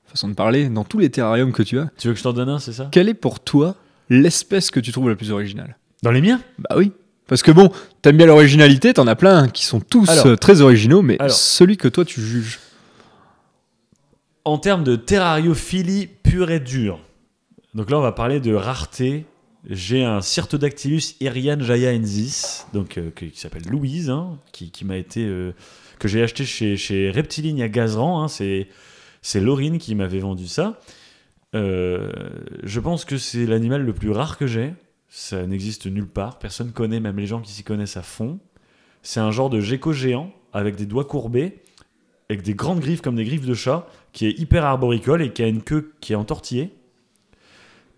façon de parler, dans tous les terrariums que tu as... Tu veux que je t'en donne un, c'est ça ? Quelle est pour toi l'espèce que tu trouves la plus originale? Dans les miens? Bah oui. Parce que bon, t'aimes bien l'originalité, t'en as plein qui sont tous très originaux, mais celui que toi tu juges. En termes de terrariophilie pure et dure, donc là on va parler de rareté. J'ai un Cyrtodactylus erianjayaensis, donc qui s'appelle Louise, hein, qui m'a été que j'ai acheté chez Reptiline à Gazeran. Hein, c'est Laurine qui m'avait vendu ça. Je pense que c'est l'animal le plus rare que j'ai. Ça n'existe nulle part. Personne connaît, même les gens qui s'y connaissent à fond. C'est un genre de gecko géant avec des doigts courbés, avec des grandes griffes comme des griffes de chat, qui est hyper arboricole et qui a une queue qui est entortillée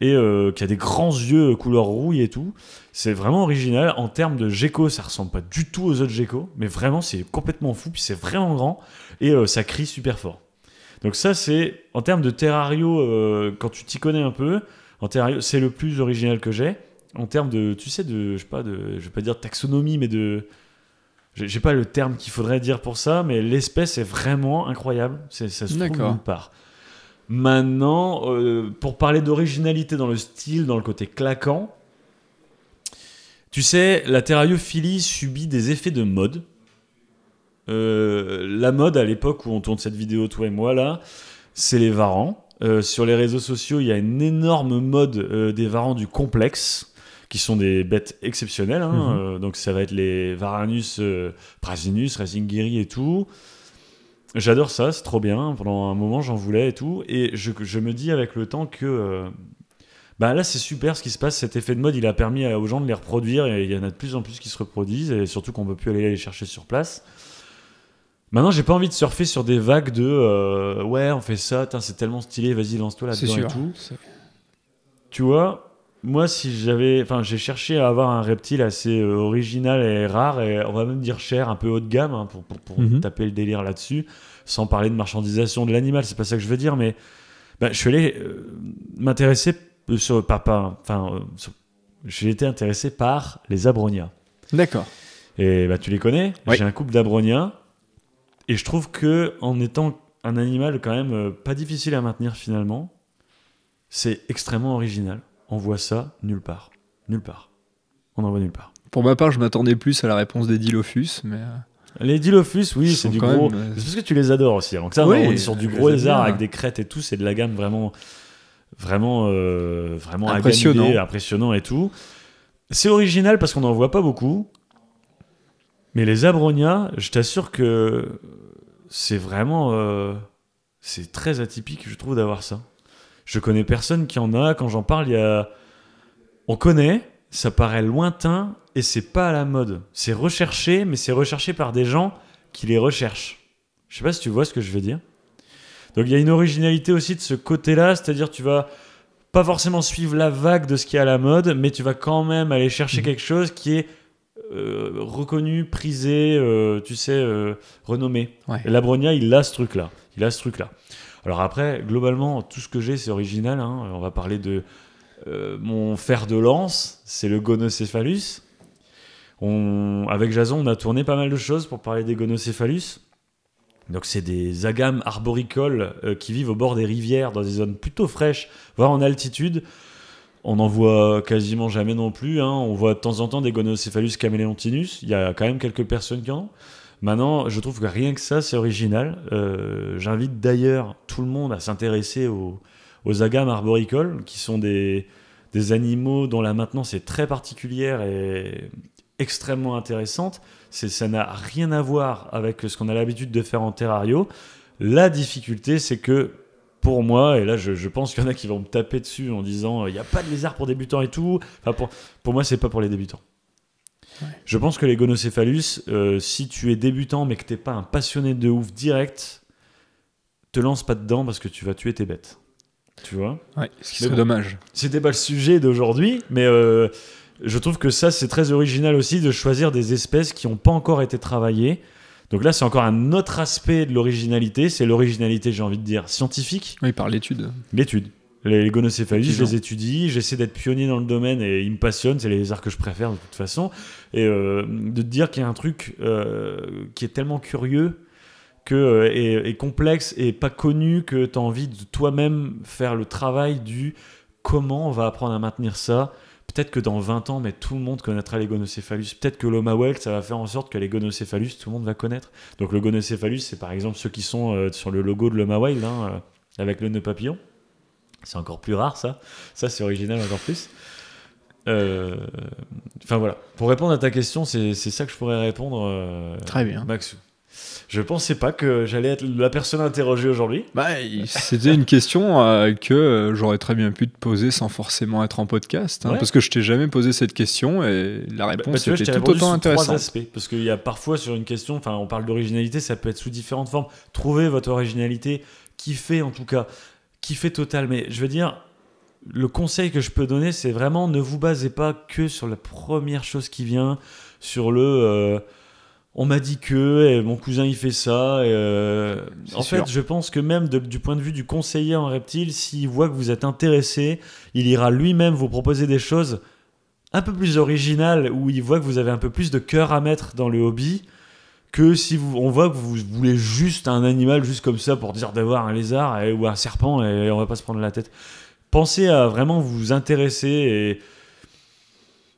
et qui a des grands yeux couleur rouille et tout. C'est vraiment original. En termes de gecko, ça ressemble pas du tout aux autres geckos, mais vraiment c'est complètement fou, puis c'est vraiment grand et ça crie super fort. Donc ça c'est, en termes de terrario, quand tu t'y connais un peu, en terrario, c'est le plus original que j'ai. En termes de, tu sais, je vais pas dire taxonomie, mais j'ai pas le terme qu'il faudrait dire pour ça, mais l'espèce est vraiment incroyable. Ça se trouve nulle part. Maintenant, pour parler d'originalité dans le style, dans le côté claquant, tu sais, la terrariophilie subit des effets de mode. La mode, à l'époque où on tourne cette vidéo, toi et moi, là, c'est les varans. Sur les réseaux sociaux, il y a une énorme mode des varans du complexe, qui sont des bêtes exceptionnelles. Hein. Donc ça va être les Varanus, Prasinus, Razingiri et tout. J'adore ça, c'est trop bien. Pendant un moment, j'en voulais et tout. Et je me dis avec le temps que... là, c'est super ce qui se passe. Cet effet de mode, il a permis aux gens de les reproduire. Et il y en a de plus en plus qui se reproduisent. Et surtout qu'on ne peut plus aller les chercher sur place. Maintenant, j'ai pas envie de surfer sur des vagues de... ouais, on fait ça, c'est tellement stylé, vas-y, lance-toi là-dedans et tout. Tu vois, moi, j'ai cherché à avoir un reptile assez original et rare, et on va même dire cher, un peu haut de gamme, hein, pour taper le délire là-dessus, sans parler de marchandisation de l'animal, c'est pas ça que je veux dire, mais je suis allé m'intéresser j'ai été intéressé par les abronias. D'accord. Et tu les connais? Oui. J'ai un couple d'abronias, et je trouve que en étant un animal quand même pas difficile à maintenir finalement, c'est extrêmement original. On voit ça nulle part. Nulle part. On n'en voit nulle part. Pour ma part, je m'attendais plus à la réponse des Dilophous, mais... Les Dilophous, oui, c'est du gros... C'est parce que tu les adores aussi. Donc ça, on est sur du gros lézard avec des crêtes et tout. C'est de la gamme vraiment impressionnant et tout. C'est original parce qu'on n'en voit pas beaucoup. Mais les abronias, je t'assure que c'est vraiment... c'est très atypique, je trouve, d'avoir ça. Je connais personne qui en a. Quand j'en parle, on connaît, ça paraît lointain et c'est pas à la mode. C'est recherché, mais c'est recherché par des gens qui les recherchent. Je sais pas si tu vois ce que je veux dire. Donc il y a une originalité aussi de ce côté-là, c'est-à-dire tu vas pas forcément suivre la vague de ce qui est à la mode, mais tu vas quand même aller chercher quelque chose qui est reconnu, prisé, renommé. Ouais. Et l'abronia, il a ce truc-là. Alors après, globalement, tout ce que j'ai, c'est original. Hein. On va parler de mon fer de lance, c'est le Gonocéphalus. Avec Jason, on a tourné pas mal de choses pour parler des Gonocéphalus. Donc c'est des agames arboricoles qui vivent au bord des rivières, dans des zones plutôt fraîches, voire en altitude. On n'en voit quasiment jamais non plus. Hein. On voit de temps en temps des Gonocéphalus caméléontinus. Il y a quand même quelques personnes qui en ont. Maintenant, je trouve que rien que ça, c'est original. J'invite d'ailleurs tout le monde à s'intéresser aux agames arboricoles, qui sont des animaux dont la maintenance est très particulière et extrêmement intéressante. Ça n'a rien à voir avec ce qu'on a l'habitude de faire en terrario. La difficulté, c'est que, pour moi, et là je pense qu'il y en a qui vont me taper dessus en disant il n'y a pas de lézard pour débutants et tout. Enfin, pour moi, c'est pas pour les débutants. Ouais. Je pense que les Gonocéphalus, si tu es débutant mais que t'es pas un passionné de ouf direct, te lance pas dedans parce que tu vas tuer tes bêtes. Tu vois ? Ouais, ce qui serait dommage. C'était pas le sujet d'aujourd'hui, mais je trouve que ça, c'est très original aussi de choisir des espèces qui n'ont pas encore été travaillées. Donc là, c'est encore un autre aspect de l'originalité. C'est l'originalité, j'ai envie de dire, scientifique. Oui, par l'étude. L'étude. Les Gonocéphalus, je les étudie, j'essaie d'être pionnier dans le domaine et ils me passionnent, c'est les lézards que je préfère de toute façon. Et de te dire qu'il y a un truc qui est tellement curieux et complexe et pas connu que tu as envie de toi-même faire le travail du comment on va apprendre à maintenir ça? Peut-être que dans 20 ans, mais tout le monde connaîtra les gonocéphalus. Peut-être que l'Omawelt, ça va faire en sorte que les gonocéphalus, tout le monde va connaître. Donc le gonocéphalus, c'est par exemple ceux qui sont sur le logo de l'Omawelt, avec le nœud papillon. C'est encore plus rare, ça. Ça, c'est original encore plus. Enfin voilà. Pour répondre à ta question, c'est ça que je pourrais répondre. Très bien. Maxou. Je pensais pas que j'allais être la personne interrogée aujourd'hui. C'était une question que j'aurais très bien pu te poser sans forcément être en podcast, parce que je t'ai jamais posé cette question et la réponse était tout autant intéressante. 3 aspects, parce qu'il y a parfois sur une question, enfin on parle d'originalité, ça peut être sous différentes formes. Trouvez votre originalité, kiffez en tout cas, kiffez total. Mais je veux dire, le conseil que je peux donner, c'est vraiment ne vous basez pas que sur la première chose qui vient, sur le on m'a dit que, et mon cousin il fait ça. En fait, je pense que même du point de vue du conseiller en reptile, s'il voit que vous êtes intéressé, il ira lui-même vous proposer des choses un peu plus originales, où il voit que vous avez un peu plus de cœur à mettre dans le hobby, que si on voit que vous voulez juste un animal, juste comme ça, pour dire d'avoir un lézard ou un serpent, et on va pas se prendre la tête. Pensez à vraiment vous intéresser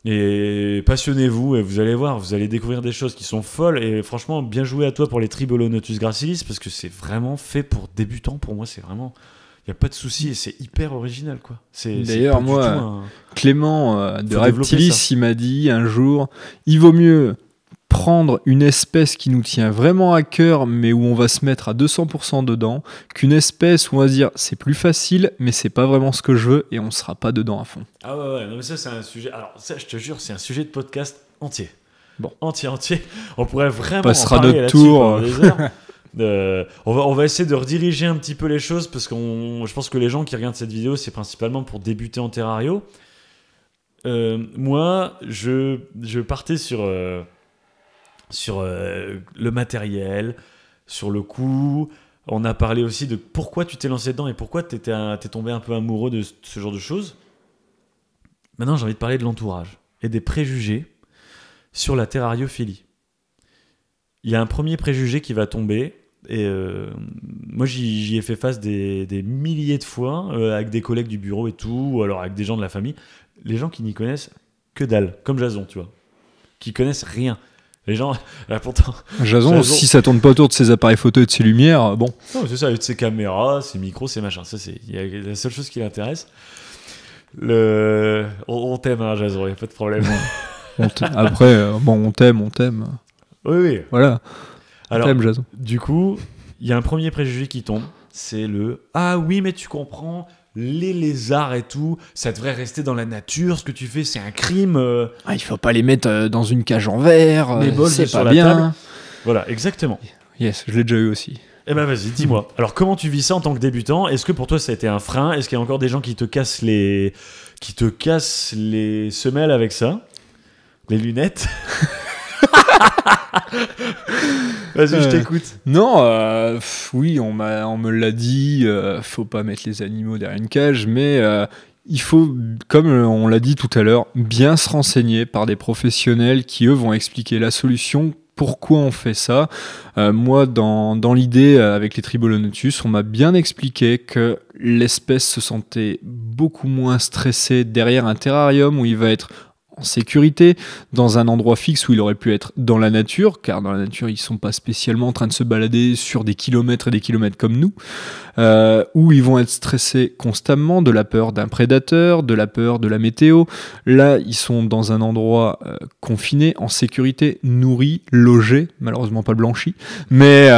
et passionnez-vous, et vous allez voir, vous allez découvrir des choses qui sont folles. Et franchement, bien joué à toi pour les Tribolonotus gracilis, parce que c'est vraiment fait pour débutants. Pour moi, c'est vraiment, il n'y a pas de souci, et c'est hyper original, quoi. D'ailleurs, moi, Clément de Reptilis, il m'a dit un jour, il vaut mieux prendre une espèce qui nous tient vraiment à cœur, mais où on va se mettre à 200% dedans, qu'une espèce où on va se dire c'est plus facile, mais c'est pas vraiment ce que je veux, et on sera pas dedans à fond. Ah ouais, non mais ça c'est un sujet. Alors ça, je te jure, c'est un sujet de podcast entier. Bon, entier. On pourrait vraiment passera en parler notre tour. Des heures. On va essayer de rediriger un petit peu les choses, parce que je pense que les gens qui regardent cette vidéo, c'est principalement pour débuter en terrario. Moi, je partais sur le matériel, sur le coût. On a parlé aussi de pourquoi tu t'es lancé dedans et pourquoi t'es tombé un peu amoureux de ce genre de choses. Maintenant, j'ai envie de parler de l'entourage et des préjugés sur la terrariophilie. Il y a un premier préjugé qui va tomber, et moi j'y ai fait face des milliers de fois, avec des collègues du bureau et tout, ou alors avec des gens de la famille. Les gens qui n'y connaissent que dalle, comme Jason, tu vois, qui connaissent rien. Les gens, là, pourtant... Jason, si ça tourne pas autour de ses appareils photo et de ses lumières, bon. Non, c'est ça, avec ses caméras, ses micros, ses machins. Ça, c'est la seule chose qui l'intéresse. On t'aime, hein, Jason, il n'y a pas de problème. Après, on t'aime. Oui. Voilà. Alors, t'aime, Jason. Du coup, il y a un premier préjugé qui tombe. C'est ah oui, mais tu comprends... Les lézards et tout, ça devrait rester dans la nature. Ce que tu fais, c'est un crime. Il faut pas les mettre dans une cage en verre. C'est pas sur bien. La table. Voilà, exactement. Yes, je l'ai déjà eu aussi. Eh ben vas-y, dis-moi. Alors comment tu vis ça en tant que débutant? Est-ce que pour toi ça a été un frein? Est-ce qu'il y a encore des gens qui te cassent les semelles avec ça? Les lunettes? Vas-y, je t'écoute. Non, oui, on me l'a dit, faut pas mettre les animaux derrière une cage, mais il faut, comme on l'a dit tout à l'heure, bien se renseigner par des professionnels qui, eux, vont expliquer la solution, pourquoi on fait ça. Moi, dans l'idée, avec les Tribolonotus, on m'a bien expliqué que l'espèce se sentait beaucoup moins stressée derrière un terrarium où il va être en sécurité, dans un endroit fixe où il aurait pu être dans la nature, car dans la nature, ils sont pas spécialement en train de se balader sur des kilomètres et des kilomètres comme nous, où ils vont être stressés constamment de la peur d'un prédateur, de la peur de la météo. Là, ils sont dans un endroit confiné, en sécurité, nourris, logés, malheureusement pas blanchis, mais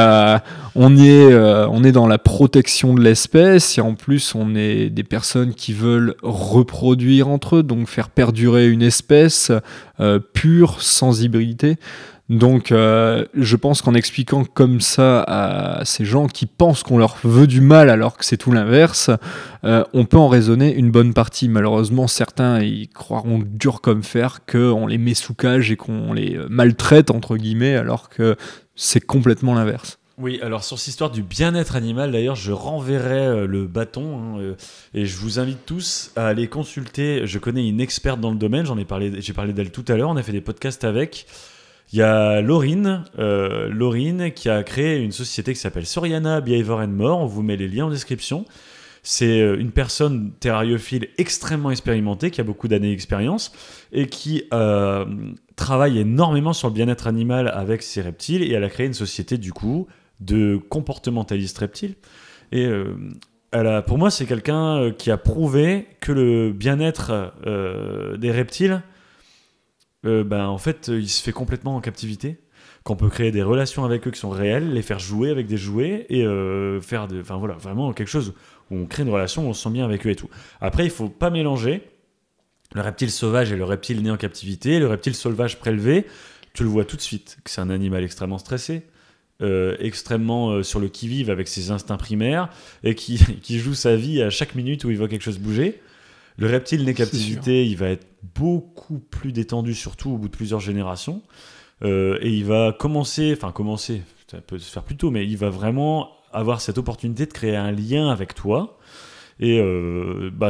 on est dans la protection de l'espèce, et en plus, on est des personnes qui veulent reproduire entre eux, donc faire perdurer une espèce pure, sans hybridité. Donc je pense qu'en expliquant comme ça à ces gens qui pensent qu'on leur veut du mal alors que c'est tout l'inverse, on peut en raisonner une bonne partie. Malheureusement, certains ils croiront dur comme fer qu'on les met sous cage et qu'on les maltraite entre guillemets, alors que c'est complètement l'inverse. Oui, alors sur cette histoire du bien-être animal, d'ailleurs, je renverrai le bâton et je vous invite tous à aller consulter. Je connais une experte dans le domaine, j'ai parlé d'elle tout à l'heure, on a fait des podcasts avec. Il y a Laurine qui a créé une société qui s'appelle Soriana Behavior and More, on vous met les liens en description. c'est une personne terrariophile extrêmement expérimentée, qui a beaucoup d'années d'expérience, et qui travaille énormément sur le bien-être animal avec ces reptiles, et elle a créé une société, du coup, de comportementalistes reptiles. Et pour moi, c'est quelqu'un qui a prouvé que le bien-être des reptiles, en fait, il se fait complètement en captivité, qu'on peut créer des relations avec eux qui sont réelles, les faire jouer avec des jouets, et vraiment quelque chose où on crée une relation, où on se sent bien avec eux et tout. Après, il faut pas mélanger le reptile sauvage et le reptile né en captivité. Le reptile sauvage prélevé, tu le vois tout de suite, que c'est un animal extrêmement stressé, extrêmement sur le qui-vive avec ses instincts primaires, et qui joue sa vie à chaque minute où il voit quelque chose bouger. Le reptile né captivité, il va être beaucoup plus détendu, surtout au bout de plusieurs générations. Et il va commencer, ça peut se faire plus tôt, mais il va vraiment avoir cette opportunité de créer un lien avec toi. Et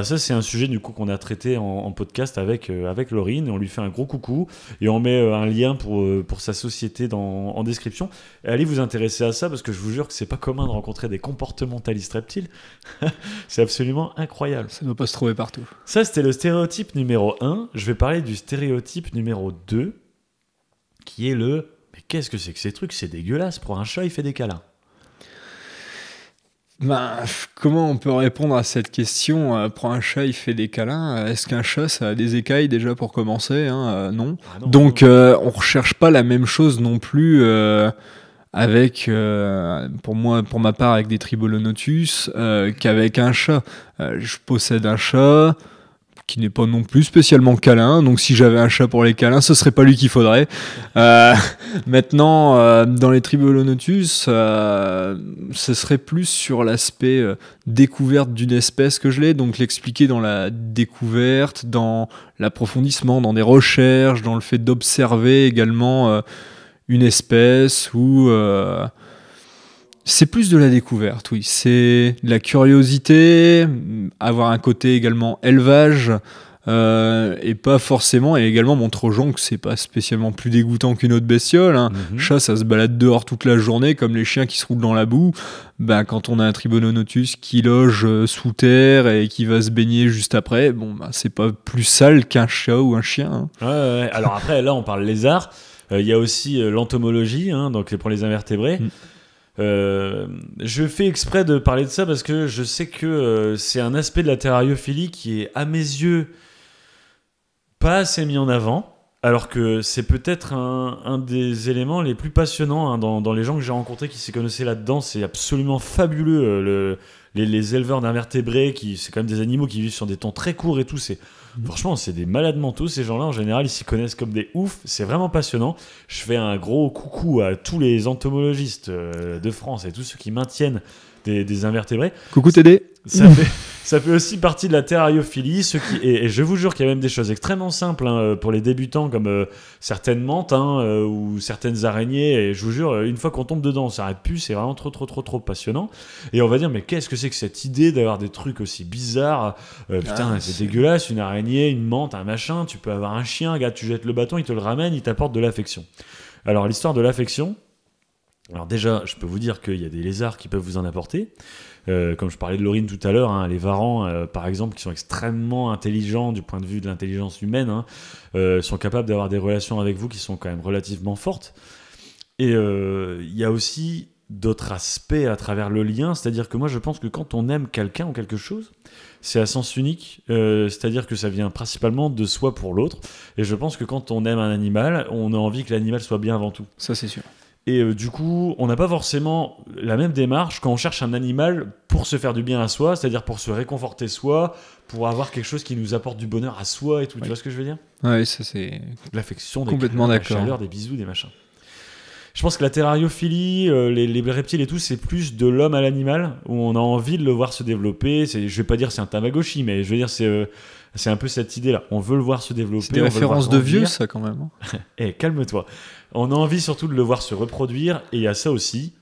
ça, c'est un sujet du coup qu'on a traité en podcast avec Laurine, et on lui fait un gros coucou, et on met un lien pour sa société en description. Et allez vous intéresser à ça, parce que je vous jure que c'est pas commun de rencontrer des comportementalistes reptiles. C'est absolument incroyable. Ça ne doit pas se trouver partout. Ça, c'était le stéréotype numéro 1. Je vais parler du stéréotype numéro 2, qui est mais qu'est-ce que c'est que ces trucs? C'est dégueulasse, pour un chat, il fait des câlins. Comment on peut répondre à cette question? Pour un chat, il fait des câlins. Est-ce qu'un chat, ça a des écailles déjà pour commencer, hein? Non. Ah non. Donc, on recherche pas la même chose non plus avec, pour ma part, avec des Tribolonotus qu'avec un chat. Je possède un chat qui n'est pas non plus spécialement câlin, donc si j'avais un chat pour les câlins, ce serait pas lui qu'il faudrait. Maintenant, dans les Tribolonotus, ce serait plus sur l'aspect découverte d'une espèce que je l'ai, donc l'expliquer dans la découverte, dans l'approfondissement, dans des recherches, dans le fait d'observer également une espèce ou... C'est plus de la découverte, oui. C'est de la curiosité, avoir un côté également élevage, et pas forcément, et également montrer aux gens que c'est pas spécialement plus dégoûtant qu'une autre bestiole. Hein. Chat, ça se balade dehors toute la journée, comme les chiens qui se roulent dans la boue. Quand on a un Tribononotus qui loge sous terre et qui va se baigner juste après, c'est pas plus sale qu'un chat ou un chien. Hein. Ouais. Alors après, là, on parle lézard. Il y a aussi l'entomologie, hein, donc pour les invertébrés. Je fais exprès de parler de ça parce que je sais que c'est un aspect de la terrariophilie qui est, à mes yeux, pas assez mis en avant, alors que c'est peut-être un des éléments les plus passionnants, hein, dans les gens que j'ai rencontrés qui s'y connaissaient là-dedans. C'est absolument fabuleux, les éleveurs d'invertébrés, c'est quand même des animaux qui vivent sur des temps très courts et tout. Franchement, c'est des malades mentaux, ces gens-là. En général, ils s'y connaissent comme des oufs. C'est vraiment passionnant. Je fais un gros coucou à tous les entomologistes de France et tous ceux qui maintiennent des invertébrés. Coucou Tédé. Ça fait aussi partie de la terrariophilie. Et je vous jure qu'il y a même des choses extrêmement simples, hein, pour les débutants, comme certaines menthes, hein, ou certaines araignées. Et je vous jure, une fois qu'on tombe dedans, on s'arrête plus. C'est vraiment trop passionnant. Et on va dire, mais qu'est-ce que c'est que cette idée d'avoir des trucs aussi bizarres? C'est dégueulasse, une araignée, une menthe, un machin. Tu peux avoir un chien, regarde, tu jettes le bâton, il te le ramène, il t'apporte de l'affection. Alors, l'histoire de l'affection... Alors déjà, je peux vous dire qu'il y a des lézards qui peuvent vous en apporter. Comme je parlais de Laurine tout à l'heure, hein, les varans, par exemple, qui sont extrêmement intelligents du point de vue de l'intelligence humaine, hein, sont capables d'avoir des relations avec vous qui sont quand même relativement fortes. Et il y a aussi d'autres aspects à travers le lien, c'est-à-dire que moi je pense que quand on aime quelqu'un ou quelque chose, c'est à sens unique, c'est-à-dire que ça vient principalement de soi pour l'autre. Et je pense que quand on aime un animal, on a envie que l'animal soit bien avant tout. Ça, c'est sûr. Et du coup, on n'a pas forcément la même démarche quand on cherche un animal pour se faire du bien à soi, c'est-à-dire pour se réconforter soi, pour avoir quelque chose qui nous apporte du bonheur à soi et tout. Oui. Tu vois ce que je veux dire? Oui, ça c'est... L'affection, complètement des d'accord. La chaleur, des bisous, des machins. Je pense que la terrariophilie, les reptiles et tout, c'est plus de l'homme à l'animal, où on a envie de le voir se développer. Je vais pas dire c'est un Tamagotchi, mais je veux dire c'est un peu cette idée-là. On veut le voir se développer. C'est des références de vieux, ça, quand même. Calme-toi. On a envie surtout de le voir se reproduire, et il y a ça aussi.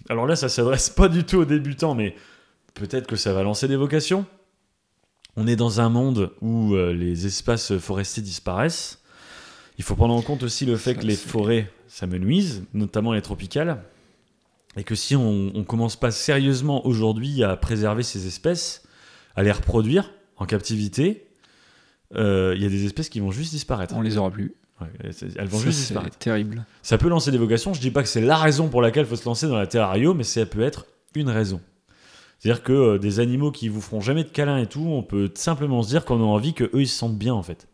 Alors là, ça s'adresse pas du tout aux débutants, mais peut-être que ça va lancer des vocations. On est dans un monde où les espaces forestiers disparaissent. Il faut prendre en compte aussi le fait que les forêts, ça me nuise, notamment les tropicales. Et que si on commence pas sérieusement aujourd'hui à préserver ces espèces, à les reproduire en captivité, il y a des espèces qui vont juste disparaître. On les aura plus. Ouais, elles vont juste disparaître. C'est terrible. Ça peut lancer des vocations. Je dis pas que c'est la raison pour laquelle il faut se lancer dans la terrario, mais ça peut être une raison. C'est-à-dire que des animaux qui vous feront jamais de câlins et tout, on peut simplement se dire qu'on a envie qu'eux ils se sentent bien en fait.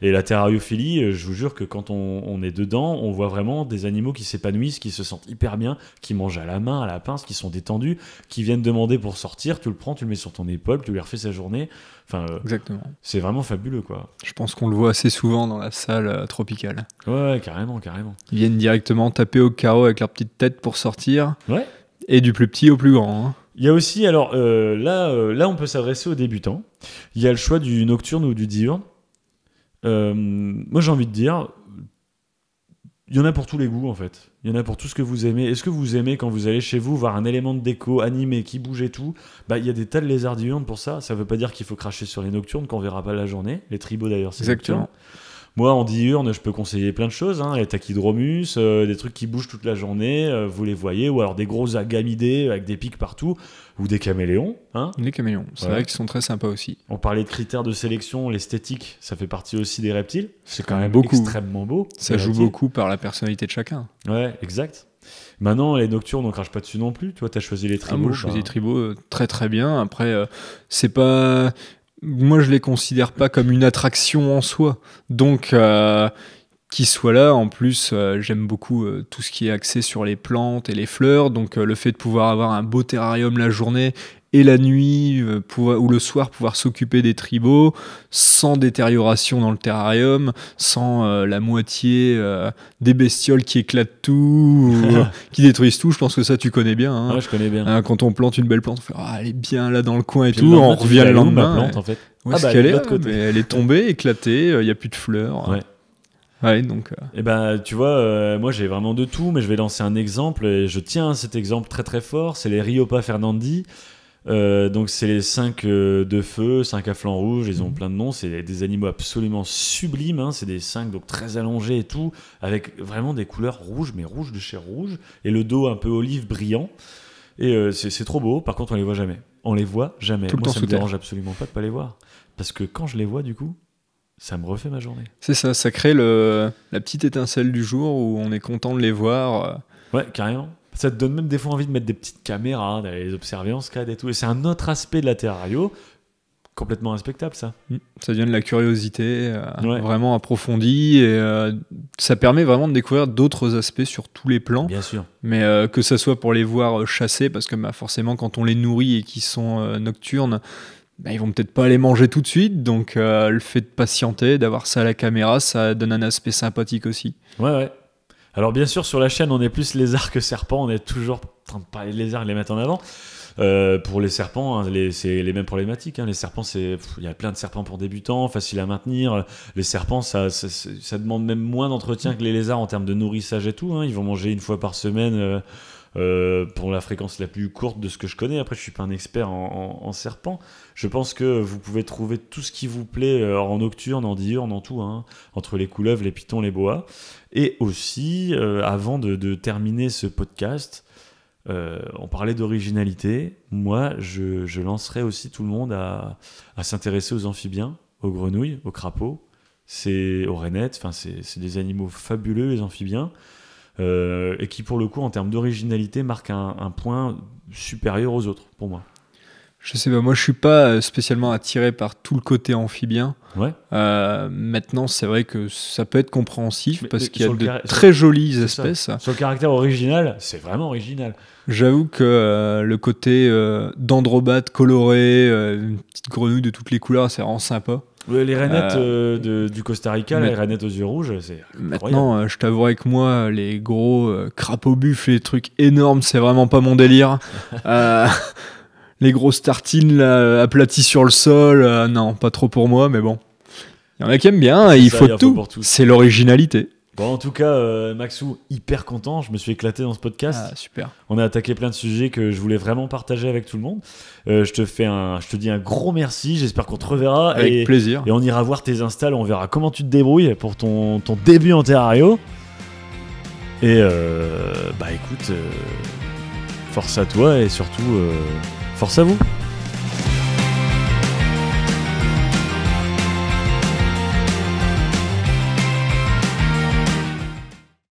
Et la terrariophilie, je vous jure que quand on est dedans, on voit vraiment des animaux qui s'épanouissent, qui se sentent hyper bien, qui mangent à la main, à la pince, qui sont détendus, qui viennent demander pour sortir, tu le prends, tu le mets sur ton épaule, tu lui refais sa journée. Enfin, exactement. C'est vraiment fabuleux, quoi. Je pense qu'on le voit assez souvent dans la salle tropicale. Ouais, carrément. Ils viennent directement taper au carreau avec leur petite tête pour sortir. Ouais. Et du plus petit au plus grand. Hein. Il y a aussi, alors là, on peut s'adresser aux débutants. Il y a le choix du nocturne ou du diurne. Moi j'ai envie de dire, il y en a pour tous les goûts en fait. Il y en a pour tout ce que vous aimez. Est-ce que vous aimez quand vous allez chez vous voir un élément de déco animé qui bouge et tout? Il y a des tas de lézards diurnes pour ça. Ça veut pas dire qu'il faut cracher sur les nocturnes qu'on verra pas la journée. Les tribaux d'ailleurs, c'est exactement. Nocturne. Moi en diurne, je peux conseiller plein de choses. Les tachydromus, des trucs qui bougent toute la journée, vous les voyez, ou alors des gros agamidés avec des pics partout, ou des caméléons. Les caméléons, c'est vrai qu'ils sont très sympas aussi. On parlait de critères de sélection, l'esthétique, ça fait partie aussi des reptiles. C'est quand même beaucoup. Extrêmement beau. Ça joue beaucoup par la personnalité de chacun. Ouais, exact. Maintenant, les nocturnes, on crache pas dessus non plus. Toi, t'as choisi les tribaux. Moi, je choisis les tribaux très très bien. Après, c'est pas... Moi, je les considère pas comme une attraction en soi. Donc, qu'ils soient là, en plus, j'aime beaucoup tout ce qui est axé sur les plantes et les fleurs. Donc, le fait de pouvoir avoir un beau terrarium la journée et la nuit, ou le soir, pouvoir s'occuper des tribaux sans détérioration dans le terrarium, sans la moitié des bestioles qui éclatent tout, qui détruisent tout. Je pense que ça, tu connais bien. Hein. Ouais, je connais bien. Quand on plante une belle plante, on fait elle est bien là dans le coin et puis tout. On revient le lendemain. Plante, en fait. Où est-ce qu'elle est mais elle est tombée, éclatée, il n'y a plus de fleurs. Ouais. Ouais, donc. Et tu vois, moi j'ai vraiment de tout, mais je vais lancer un exemple et je tiens à cet exemple très très fort. C'est les Riopa fernandi. Donc c'est les 5 de feu, 5 à flanc rouge, ils ont plein de noms, c'est des animaux absolument sublimes, c'est des 5 donc très allongés et tout, avec vraiment des couleurs rouges, mais rouges de chez rouge, et le dos un peu olive brillant, et c'est trop beau. Par contre on les voit jamais, moi ça me dérange absolument pas de pas les voir, parce que quand je les vois du coup, ça me refait ma journée. C'est ça, ça crée la petite étincelle du jour où on est content de les voir. Ouais, carrément. Ça te donne même des fois envie de mettre des petites caméras, d'aller les observer en SCAD et tout. Et c'est un autre aspect de la terrario, complètement respectable, ça. Ça devient de la curiosité vraiment approfondie. Et ça permet vraiment de découvrir d'autres aspects sur tous les plans. Bien sûr. Mais que ça soit pour les voir chasser, parce que forcément, quand on les nourrit et qu'ils sont nocturnes, ils vont peut-être pas les manger tout de suite. Donc, le fait de patienter, d'avoir ça à la caméra, ça donne un aspect sympathique aussi. Ouais. Alors bien sûr sur la chaîne on est plus lézard que serpent, on est toujours en train de parler de lézard et les mettre en avant. Pour les serpents, c'est les mêmes problématiques. Les serpents, il y a plein de serpents pour débutants, facile à maintenir. Les serpents, ça demande même moins d'entretien que les lézards en termes de nourrissage et tout. Ils vont manger une fois par semaine pour la fréquence la plus courte de ce que je connais. Après je suis pas un expert en serpents. Je pense que vous pouvez trouver tout ce qui vous plaît en nocturne, en diurne, en tout, entre les couleuvres, les pitons, les boas. Et aussi, avant de terminer ce podcast, on parlait d'originalité. Moi, je lancerai aussi tout le monde à s'intéresser aux amphibiens, aux grenouilles, aux crapauds, aux rainettes. C'est des animaux fabuleux, les amphibiens, et qui, pour le coup, en termes d'originalité, marquent un point supérieur aux autres, pour moi. Je sais pas, moi je suis pas spécialement attiré par tout le côté amphibien. Ouais. Maintenant, c'est vrai que ça peut être compréhensif parce qu'il y a de très jolies espèces. Sur le caractère original, c'est vraiment original. J'avoue que le côté dendrobate coloré, une petite grenouille de toutes les couleurs, c'est vraiment sympa. Les rainettes du Costa Rica, les rainettes aux yeux rouges, c'est maintenant, je t'avouerai que moi, les gros crapauds buffles, les trucs énormes, c'est vraiment pas mon délire. Les grosses tartines là, aplaties sur le sol, non, pas trop pour moi, mais bon. Il y en a qui aiment bien, il faut tout. C'est l'originalité. Bon, en tout cas, Maxou, hyper content. Je me suis éclaté dans ce podcast. Ah, super. On a attaqué plein de sujets que je voulais vraiment partager avec tout le monde. Je te dis un gros merci. J'espère qu'on te reverra. Avec plaisir. Et on ira voir tes installs. On verra comment tu te débrouilles pour ton début en terrario. Et écoute, force à toi et surtout, force à vous.